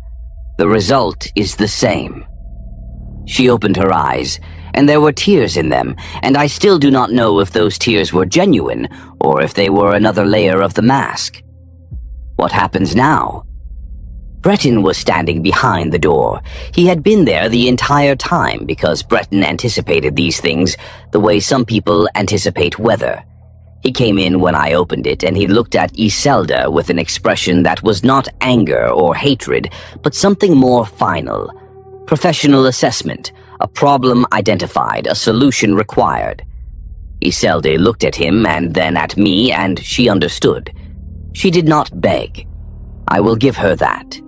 The result is the same. She opened her eyes, and there were tears in them, and I still do not know if those tears were genuine or if they were another layer of the mask. What happens now? Breton was standing behind the door. He had been there the entire time because Breton anticipated these things the way some people anticipate weather. He came in when I opened it, and he looked at Isolde with an expression that was not anger or hatred, but something more final. Professional assessment, a problem identified, a solution required. Isolde looked at him and then at me, and she understood. She did not beg. I will give her that.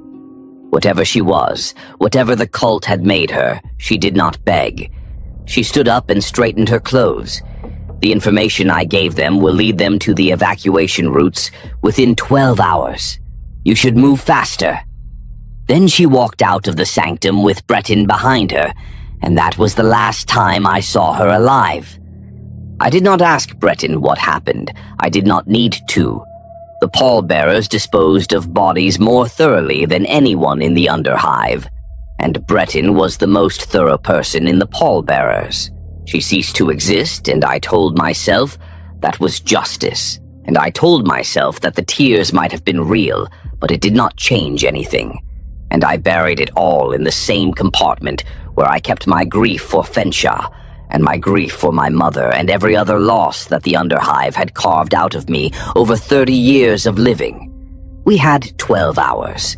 Whatever she was, whatever the cult had made her, she did not beg. She stood up and straightened her clothes. The information I gave them will lead them to the evacuation routes within 12 hours. You should move faster. Then she walked out of the sanctum with Breton behind her, and that was the last time I saw her alive. I did not ask Breton what happened. I did not need to. The pallbearers disposed of bodies more thoroughly than anyone in the Underhive, and Breton was the most thorough person in the pallbearers. She ceased to exist, and I told myself that was justice, and I told myself that the tears might have been real, but it did not change anything. And I buried it all in the same compartment where I kept my grief for Fensha, and my grief for my mother and every other loss that the Underhive had carved out of me over 30 years of living. We had 12 hours.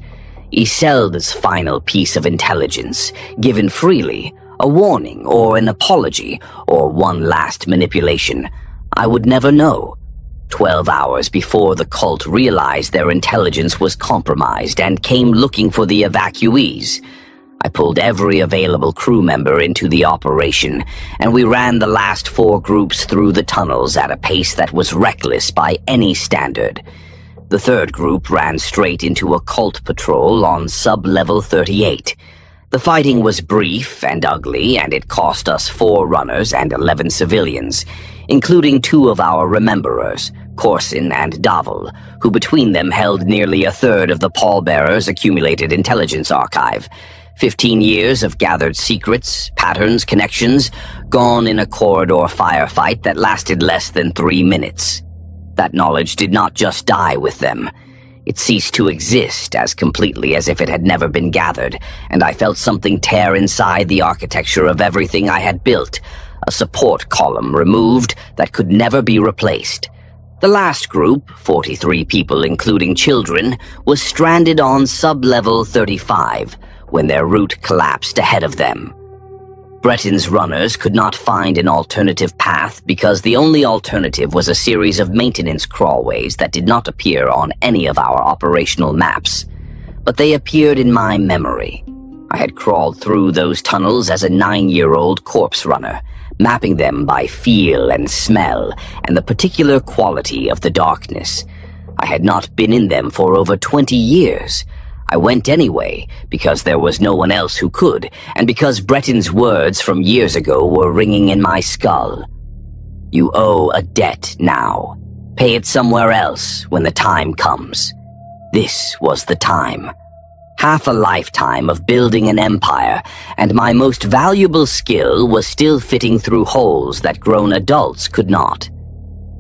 Iselda's final piece of intelligence, given freely, a warning or an apology or one last manipulation. I would never know. 12 hours before the cult realized their intelligence was compromised and came looking for the evacuees. I pulled every available crew member into the operation, and we ran the last 4 groups through the tunnels at a pace that was reckless by any standard. The 3rd group ran straight into a cult patrol on sub-level 38. The fighting was brief and ugly, and it cost us 4 runners and 11 civilians, including 2 of our rememberers, Corson and Davil, who between them held nearly a third of the pallbearers' accumulated intelligence archive. 15 years of gathered secrets, patterns, connections, gone in a corridor firefight that lasted less than 3 minutes. That knowledge did not just die with them. It ceased to exist as completely as if it had never been gathered, and I felt something tear inside the architecture of everything I had built, a support column removed that could never be replaced. The last group, 43 people including children, was stranded on sub-level 35, when their route collapsed ahead of them. Breton's runners could not find an alternative path because the only alternative was a series of maintenance crawlways that did not appear on any of our operational maps. But they appeared in my memory. I had crawled through those tunnels as a 9-year-old corpse runner, mapping them by feel and smell and the particular quality of the darkness. I had not been in them for over 20 years. I went anyway, because there was no one else who could, and because Breton's words from years ago were ringing in my skull. You owe a debt now. Pay it somewhere else when the time comes. This was the time. Half a lifetime of building an empire, and my most valuable skill was still fitting through holes that grown adults could not.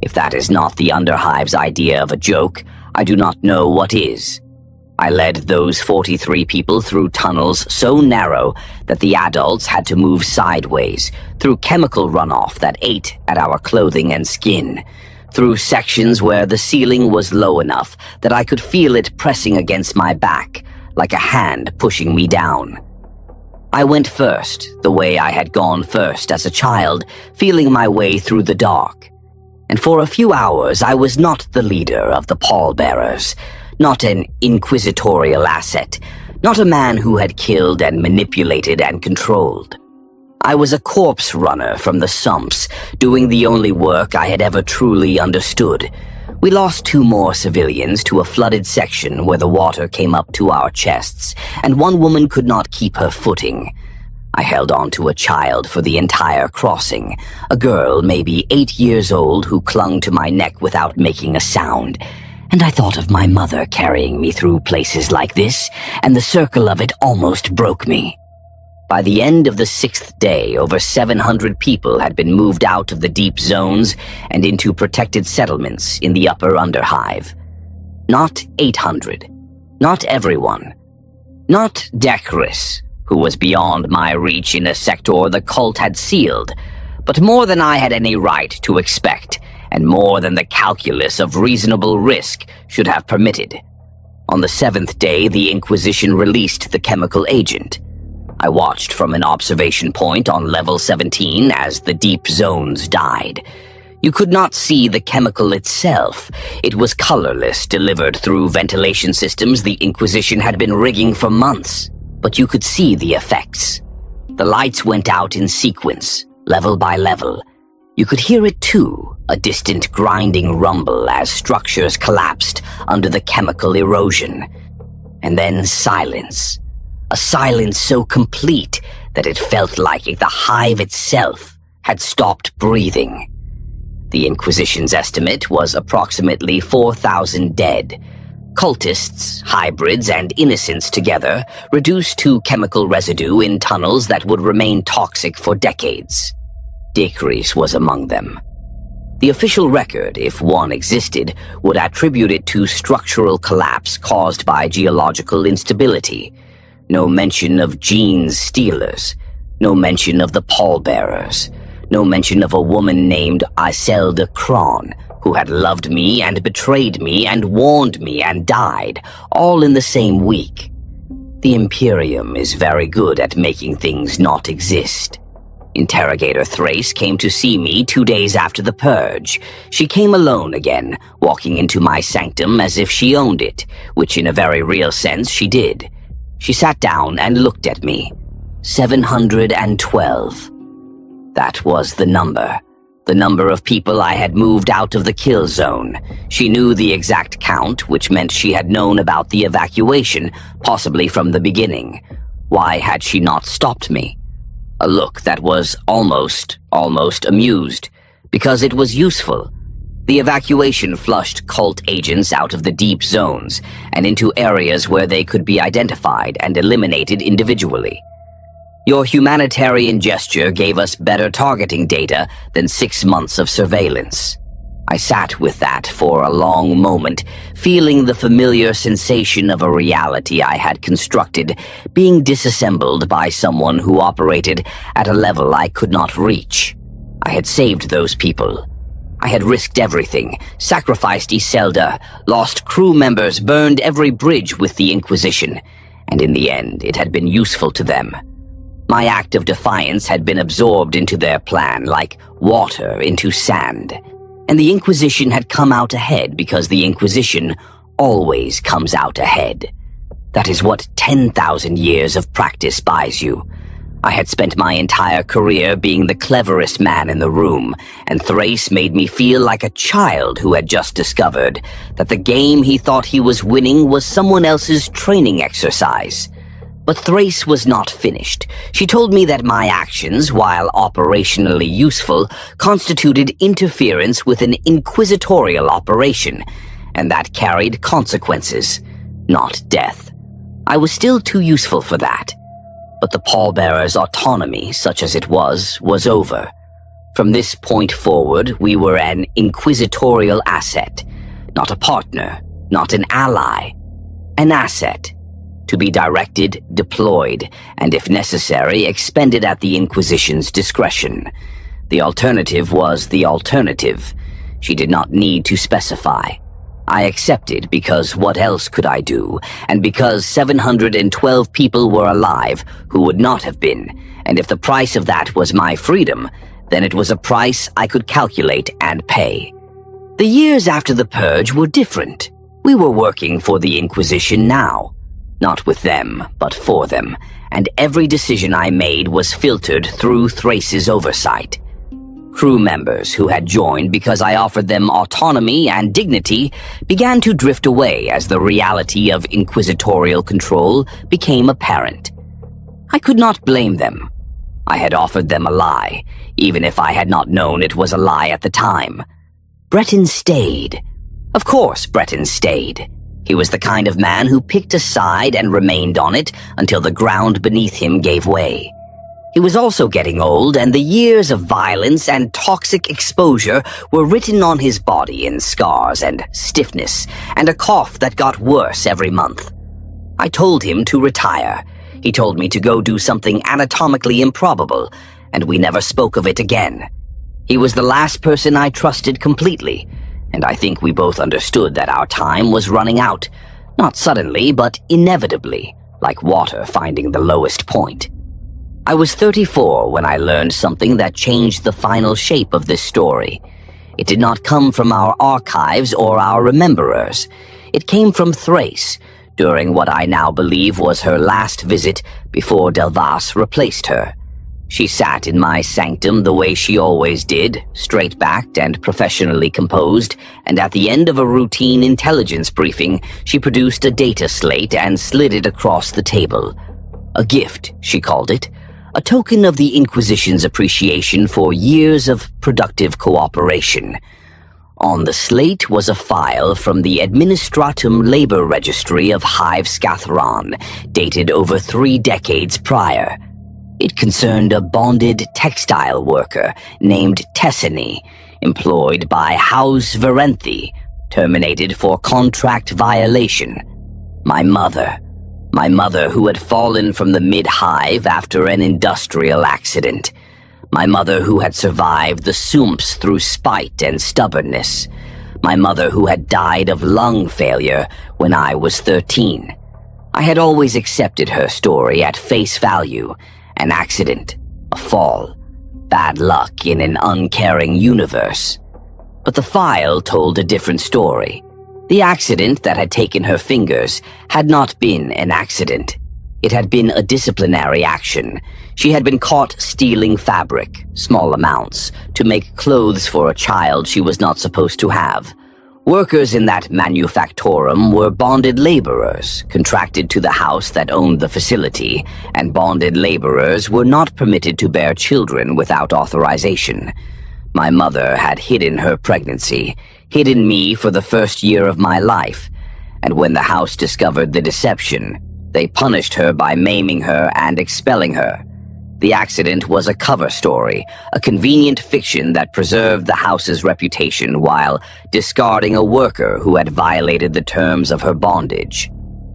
If that is not the Underhive's idea of a joke, I do not know what is. I led those 43 people through tunnels so narrow that the adults had to move sideways, through chemical runoff that ate at our clothing and skin, through sections where the ceiling was low enough that I could feel it pressing against my back, like a hand pushing me down. I went first, the way I had gone first as a child, feeling my way through the dark. And for a few hours I was not the leader of the pallbearers, not an inquisitorial asset, not a man who had killed and manipulated and controlled. I was a corpse runner from the sumps, doing the only work I had ever truly understood. We lost 2 more civilians to a flooded section where the water came up to our chests, and one woman could not keep her footing. I held on to a child for the entire crossing, a girl maybe 8 years old who clung to my neck without making a sound. And I thought of my mother carrying me through places like this, and the circle of it almost broke me. By the end of the 6th day, over 700 people had been moved out of the deep zones and into protected settlements in the upper Underhive. Not 800. Not everyone. Not Decris, who was beyond my reach in a sector the cult had sealed, but more than I had any right to expect, and more than the calculus of reasonable risk should have permitted. On the 7th day, the Inquisition released the chemical agent. I watched from an observation point on level 17 as the deep zones died. You could not see the chemical itself. It was colorless, delivered through ventilation systems the Inquisition had been rigging for months. But you could see the effects. The lights went out in sequence, level by level. You could hear it too, a distant grinding rumble as structures collapsed under the chemical erosion. And then silence. A silence so complete that it felt like the Hive itself had stopped breathing. The Inquisition's estimate was approximately 4,000 dead, cultists, hybrids, and innocents together, reduced to chemical residue in tunnels that would remain toxic for decades. Dacres was among them. The official record, if one existed, would attribute it to structural collapse caused by geological instability. No mention of gene stealers. No mention of the pallbearers. No mention of a woman named Iselda Kron, who had loved me and betrayed me and warned me and died, all in the same week. The Imperium is very good at making things not exist. Interrogator Thrace came to see me 2 days after the purge. She came alone again, walking into my sanctum as if she owned it, which in a very real sense she did. She sat down and looked at me. 712. That was the number. The number of people I had moved out of the kill zone. She knew the exact count, which meant she had known about the evacuation, possibly from the beginning. Why had she not stopped me? A look that was almost amused, because it was useful. The evacuation flushed cult agents out of the deep zones and into areas where they could be identified and eliminated individually. Your humanitarian gesture gave us better targeting data than 6 months of surveillance. I sat with that for a long moment, feeling the familiar sensation of a reality I had constructed being disassembled by someone who operated at a level I could not reach. I had saved those people. I had risked everything, sacrificed Iselda, lost crew members, burned every bridge with the Inquisition, and in the end it had been useful to them. My act of defiance had been absorbed into their plan like water into sand. And the Inquisition had come out ahead because the Inquisition always comes out ahead. That is what 10,000 years of practice buys you. I had spent my entire career being the cleverest man in the room, and Thrace made me feel like a child who had just discovered that the game he thought he was winning was someone else's training exercise. But Thrace was not finished. She told me that my actions, while operationally useful, constituted interference with an inquisitorial operation, and that carried consequences, not death. I was still too useful for that. But the pallbearer's autonomy, such as it was over. From this point forward, we were an inquisitorial asset, not a partner, not an ally, an asset. To be directed, deployed, and if necessary, expended at the Inquisition's discretion. The alternative was the alternative. She did not need to specify. I accepted because what else could I do, and because 712 people were alive who would not have been, and if the price of that was my freedom, then it was a price I could calculate and pay. The years after the purge were different. We were working for the Inquisition now. Not with them, but for them, and every decision I made was filtered through Thrace's oversight. Crew members who had joined because I offered them autonomy and dignity began to drift away as the reality of inquisitorial control became apparent. I could not blame them. I had offered them a lie, even if I had not known it was a lie at the time. Breton stayed. Of course Breton stayed. He was the kind of man who picked a side and remained on it until the ground beneath him gave way. He was also getting old, and the years of violence and toxic exposure were written on his body in scars and stiffness, and a cough that got worse every month. I told him to retire. He told me to go do something anatomically improbable, and we never spoke of it again. He was the last person I trusted completely, and I think we both understood that our time was running out, not suddenly, but inevitably, like water finding the lowest point. I was 34 when I learned something that changed the final shape of this story. It did not come from our archives or our rememberers. It came from Thrace, during what I now believe was her last visit before Delvas replaced her. She sat in my sanctum the way she always did, straight-backed and professionally composed, and at the end of a routine intelligence briefing, she produced a data slate and slid it across the table. A gift, she called it. a token of the Inquisition's appreciation for years of productive cooperation. On the slate was a file from the Administratum Labor Registry of Hive Scathron, dated over 3 decades prior. It concerned a bonded textile worker named Tessany, employed by House Varenthi, terminated for contract violation. My mother who had fallen from the mid-hive after an industrial accident. My mother who had survived the Sumps through spite and stubbornness. My mother who had died of lung failure when I was 13. I had always accepted her story at face value. An accident, a fall, bad luck in an uncaring universe. But the file told a different story. The accident that had taken her fingers had not been an accident. It had been a disciplinary action. She had been caught stealing fabric, small amounts, to make clothes for a child she was not supposed to have. Workers in that manufactorum were bonded laborers, contracted to the house that owned the facility, and bonded laborers were not permitted to bear children without authorization. My mother had hidden her pregnancy, hidden me for the first year of my life, and when the house discovered the deception, they punished her by maiming her and expelling her. The accident was a cover story, a convenient fiction that preserved the house's reputation while discarding a worker who had violated the terms of her bondage.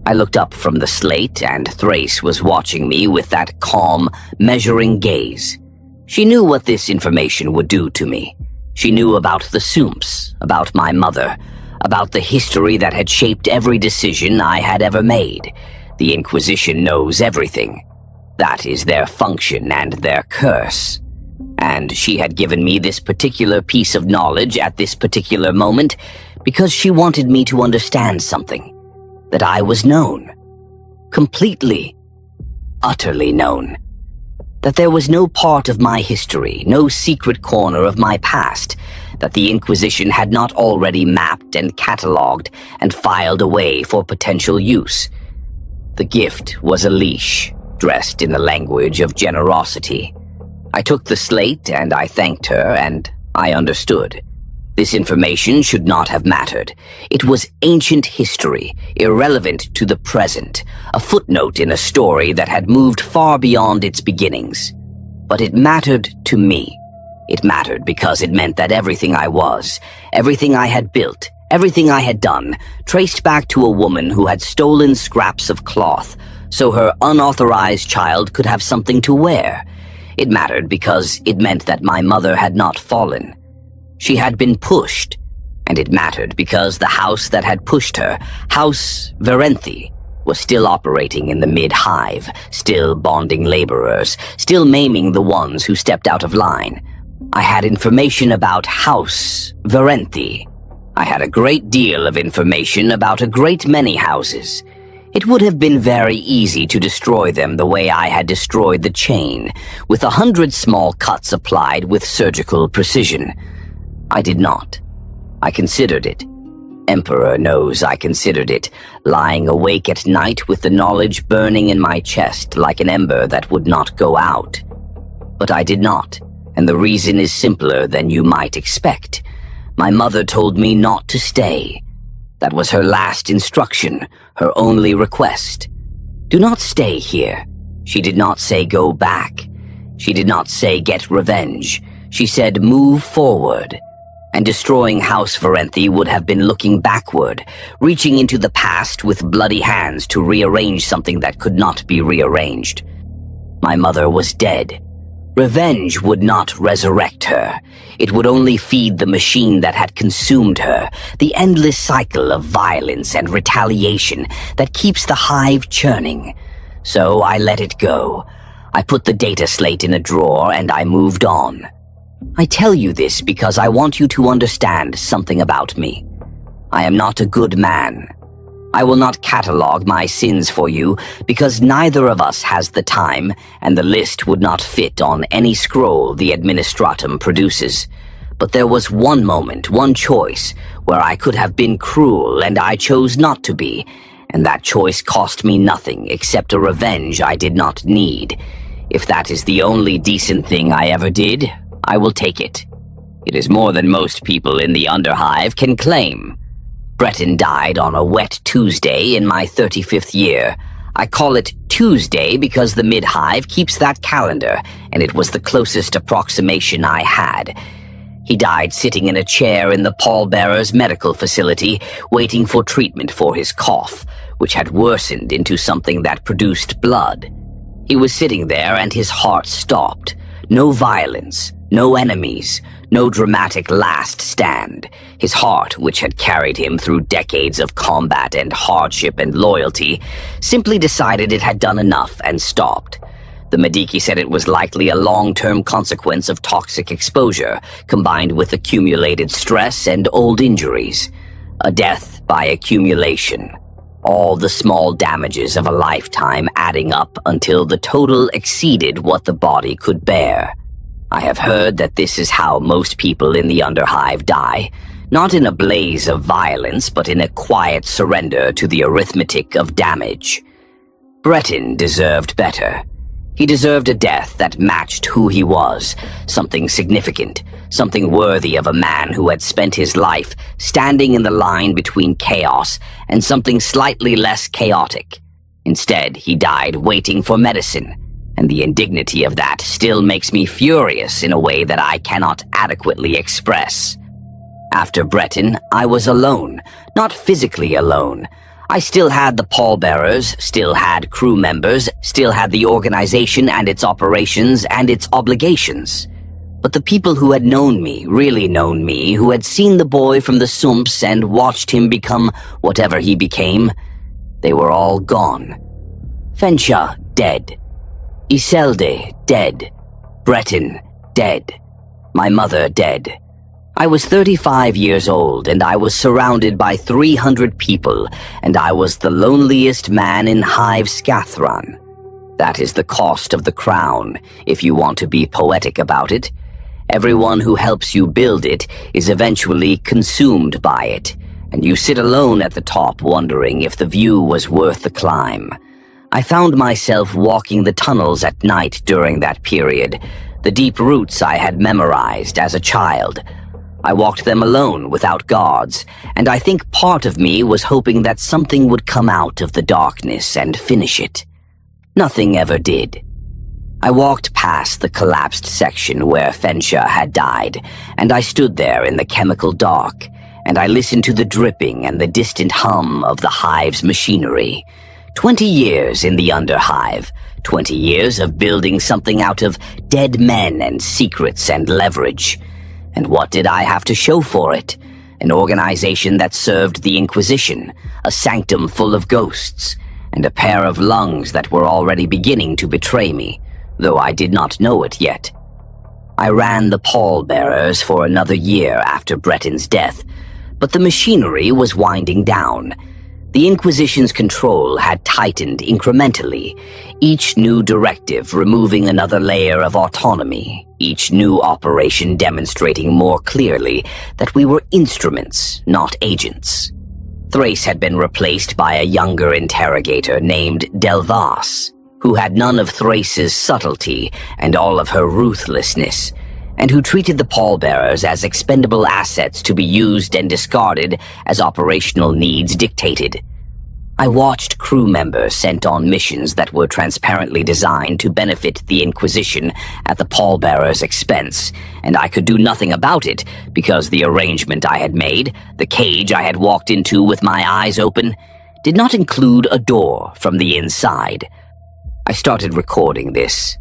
I looked up from the slate, and Thrace was watching me with that calm, measuring gaze. She knew what this information would do to me. She knew about the Sumps, about my mother, about the history that had shaped every decision I had ever made. The Inquisition knows everything. That is their function and their curse. And she had given me this particular piece of knowledge at this particular moment because she wanted me to understand something. That I was known. Completely, utterly known. That there was no part of my history, no secret corner of my past, that the Inquisition had not already mapped and catalogued and filed away for potential use. The gift was a leash, dressed in the language of generosity. I took the slate and I thanked her, and I understood. This information should not have mattered. It was ancient history, irrelevant to the present, a footnote in a story that had moved far beyond its beginnings. But it mattered to me. It mattered because it meant that everything I was, everything I had built, everything I had done, traced back to a woman who had stolen scraps of cloth so her unauthorized child could have something to wear. It mattered because it meant that my mother had not fallen. She had been pushed, and it mattered because the house that had pushed her, House Varenthi, was still operating in the mid-hive, still bonding laborers, still maiming the ones who stepped out of line. I had information about House Varenthi. I had a great deal of information about a great many houses. It would have been very easy to destroy them the way I had destroyed the chain, with 100 small cuts applied with surgical precision. I did not. I considered it. Emperor knows I considered it, lying awake at night with the knowledge burning in my chest like an ember that would not go out. But I did not, and the reason is simpler than you might expect. My mother told me not to stay. That was her last instruction, her only request. Do not stay here. She did not say go back. She did not say get revenge. She said move forward. And destroying House Varenthi would have been looking backward, reaching into the past with bloody hands to rearrange something that could not be rearranged. My mother was dead. Revenge would not resurrect her. It would only feed the machine that had consumed her, the endless cycle of violence and retaliation that keeps the hive churning. So I let it go. I put the data slate in a drawer and I moved on. I tell you this because I want you to understand something about me. I am not a good man. I will not catalog my sins for you because neither of us has the time, and the list would not fit on any scroll the Administratum produces. But there was one moment, one choice, where I could have been cruel and I chose not to be, and that choice cost me nothing except a revenge I did not need. If that is the only decent thing I ever did, I will take it. It is more than most people in the Underhive can claim. Breton died on a wet Tuesday in my 35th year. I call it Tuesday because the Mid-Hive keeps that calendar, and it was the closest approximation I had. He died sitting in a chair in the pallbearer's medical facility, waiting for treatment for his cough, which had worsened into something that produced blood. He was sitting there and his heart stopped. No violence, no enemies, no dramatic last stand. His heart, which had carried him through decades of combat and hardship and loyalty, simply decided it had done enough and stopped. The Mediki said it was likely a long-term consequence of toxic exposure, combined with accumulated stress and old injuries. A death by accumulation. All the small damages of a lifetime adding up until the total exceeded what the body could bear. I have heard that this is how most people in the Underhive die, not in a blaze of violence, but in a quiet surrender to the arithmetic of damage. Breton deserved better. He deserved a death that matched who he was, something significant, something worthy of a man who had spent his life standing in the line between chaos and something slightly less chaotic. Instead, he died waiting for medicine, and the indignity of that still makes me furious in a way that I cannot adequately express. After Breton, I was alone, not physically alone. I still had the pallbearers, still had crew members, still had the organization and its operations and its obligations. But the people who had known me, really known me, who had seen the boy from the Sumps and watched him become whatever he became, they were all gone. Fensha, dead. Isolde, dead. Breton, dead. My mother, dead. I was 35 years old, and I was surrounded by 300 people, and I was the loneliest man in Hive Scathron. That is the cost of the crown, if you want to be poetic about it. Everyone who helps you build it is eventually consumed by it, and you sit alone at the top wondering if the view was worth the climb. I found myself walking the tunnels at night during that period, the deep routes I had memorized as a child. I walked them alone, without guards, and I think part of me was hoping that something would come out of the darkness and finish it. Nothing ever did. I walked past the collapsed section where Fensha had died, and I stood there in the chemical dark, and I listened to the dripping and the distant hum of the Hive's machinery. 20 years in the Underhive, 20 years of building something out of dead men and secrets and leverage. And what did I have to show for it? An organization that served the Inquisition, a sanctum full of ghosts, and a pair of lungs that were already beginning to betray me, though I did not know it yet. I ran the pallbearers for another year after Breton's death, but the machinery was winding down. The Inquisition's control had tightened incrementally, each new directive removing another layer of autonomy, each new operation demonstrating more clearly that we were instruments, not agents. Thrace had been replaced by a younger interrogator named Delvas, who had none of Thrace's subtlety and all of her ruthlessness, and who treated the pallbearers as expendable assets to be used and discarded as operational needs dictated. I watched crew members sent on missions that were transparently designed to benefit the Inquisition at the pallbearers' expense, and I could do nothing about it because the arrangement I had made, the cage I had walked into with my eyes open, did not include a door from the inside. I started recording this.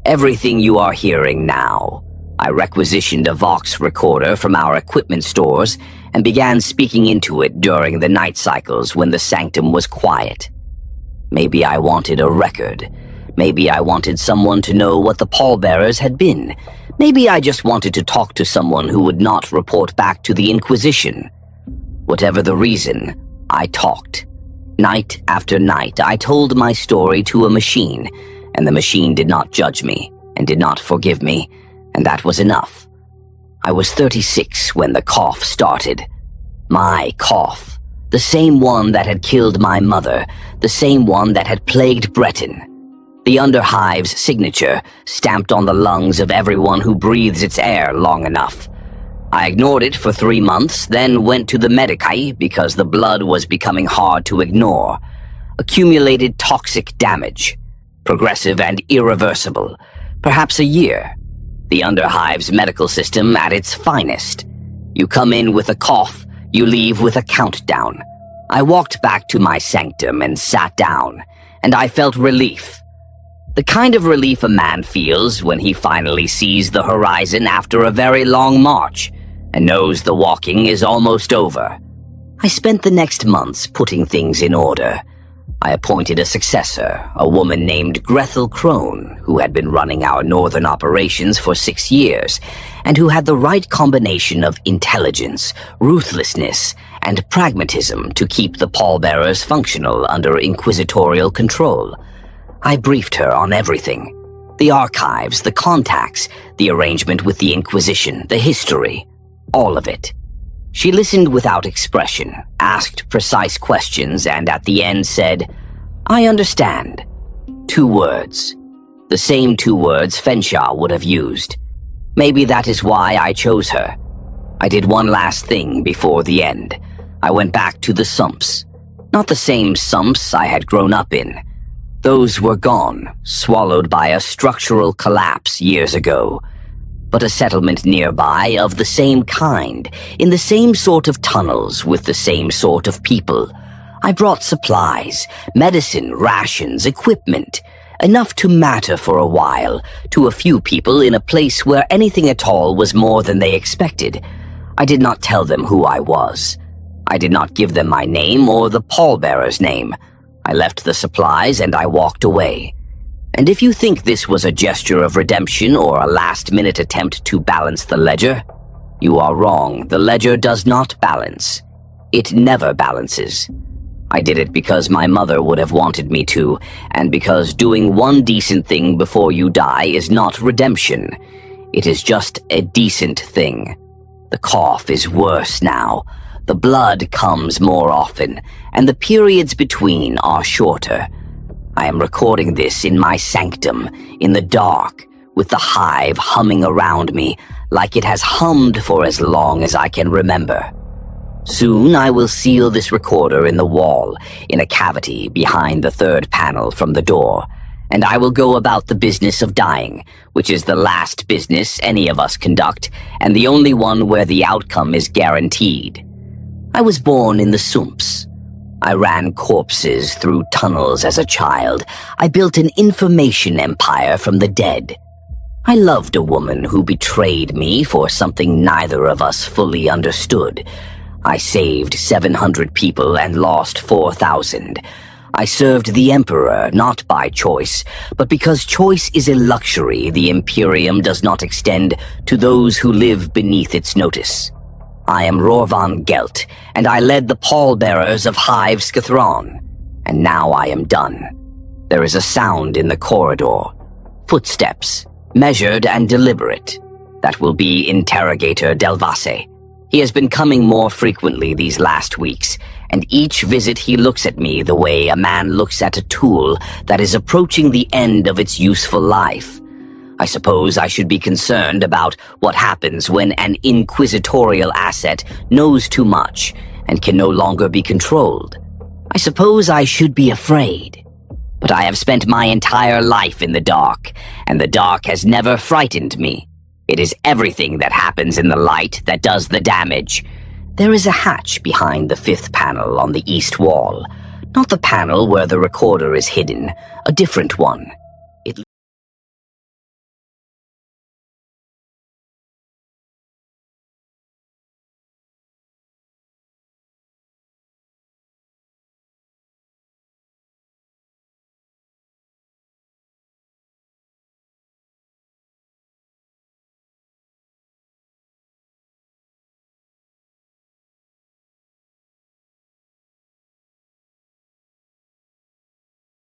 Everything you are hearing now. I requisitioned a Vox recorder from our equipment stores and began speaking into it during the night cycles when the sanctum was quiet. Maybe I wanted a record. Maybe I wanted someone to know what the pallbearers had been. Maybe I just wanted to talk to someone who would not report back to the Inquisition. Whatever the reason, I talked. Night after night, I told my story to a machine, and the machine did not judge me and did not forgive me. And that was enough. I was 36 when the cough started. My cough. The same one that had killed my mother. The same one that had plagued Breton. The Underhive's signature, stamped on the lungs of everyone who breathes its air long enough. I ignored it for 3 months, then went to the Medicae because the blood was becoming hard to ignore. Accumulated toxic damage. Progressive and irreversible. Perhaps a year. The Underhive's medical system at its finest. You come in with a cough, you leave with a countdown. I walked back to my sanctum and sat down, and I felt relief. The kind of relief a man feels when he finally sees the horizon after a very long march, and knows the walking is almost over. I spent the next months putting things in order. I appointed a successor, a woman named Grethel Crone, who had been running our northern operations for 6 years, and who had the right combination of intelligence, ruthlessness, and pragmatism to keep the pallbearers functional under inquisitorial control. I briefed her on everything. The archives, the contacts, the arrangement with the Inquisition, the history. All of it. She listened without expression, asked precise questions, and at the end said, "I understand." 2 words. The same 2 words Fenshaw would have used. Maybe that is why I chose her. I did one last thing before the end. I went back to the sumps. Not the same sumps I had grown up in. Those were gone, swallowed by a structural collapse years ago. But a settlement nearby of the same kind, in the same sort of tunnels with the same sort of people. I brought supplies, medicine, rations, equipment, enough to matter for a while, to a few people in a place where anything at all was more than they expected. I did not tell them who I was. I did not give them my name or the pallbearer's name. I left the supplies and I walked away. And if you think this was a gesture of redemption or a last-minute attempt to balance the ledger, you are wrong. The ledger does not balance. It never balances. I did it because my mother would have wanted me to, and because doing one decent thing before you die is not redemption. It is just a decent thing. The cough is worse now. The blood comes more often, and the periods between are shorter. I am recording this in my sanctum, in the dark, with the hive humming around me, like it has hummed for as long as I can remember. Soon I will seal this recorder in the wall, in a cavity behind the 3rd panel from the door, and I will go about the business of dying, which is the last business any of us conduct, and the only one where the outcome is guaranteed. I was born in the sumps. I ran corpses through tunnels as a child. I built an information empire from the dead. I loved a woman who betrayed me for something neither of us fully understood. I saved 700 people and lost 4,000. I served the Emperor not by choice, but because choice is a luxury the Imperium does not extend to those who live beneath its notice. I am Rorvan Gelt, and I led the pallbearers of Hive Scathron. And now I am done. There is a sound in the corridor. Footsteps, measured and deliberate. That will be Interrogator Delvasse. He has been coming more frequently these last weeks, and each visit he looks at me the way a man looks at a tool that is approaching the end of its useful life. I suppose I should be concerned about what happens when an inquisitorial asset knows too much and can no longer be controlled. I suppose I should be afraid. But I have spent my entire life in the dark, and the dark has never frightened me. It is everything that happens in the light that does the damage. There is a hatch behind the 5th panel on the east wall. Not the panel where the recorder is hidden, a different one.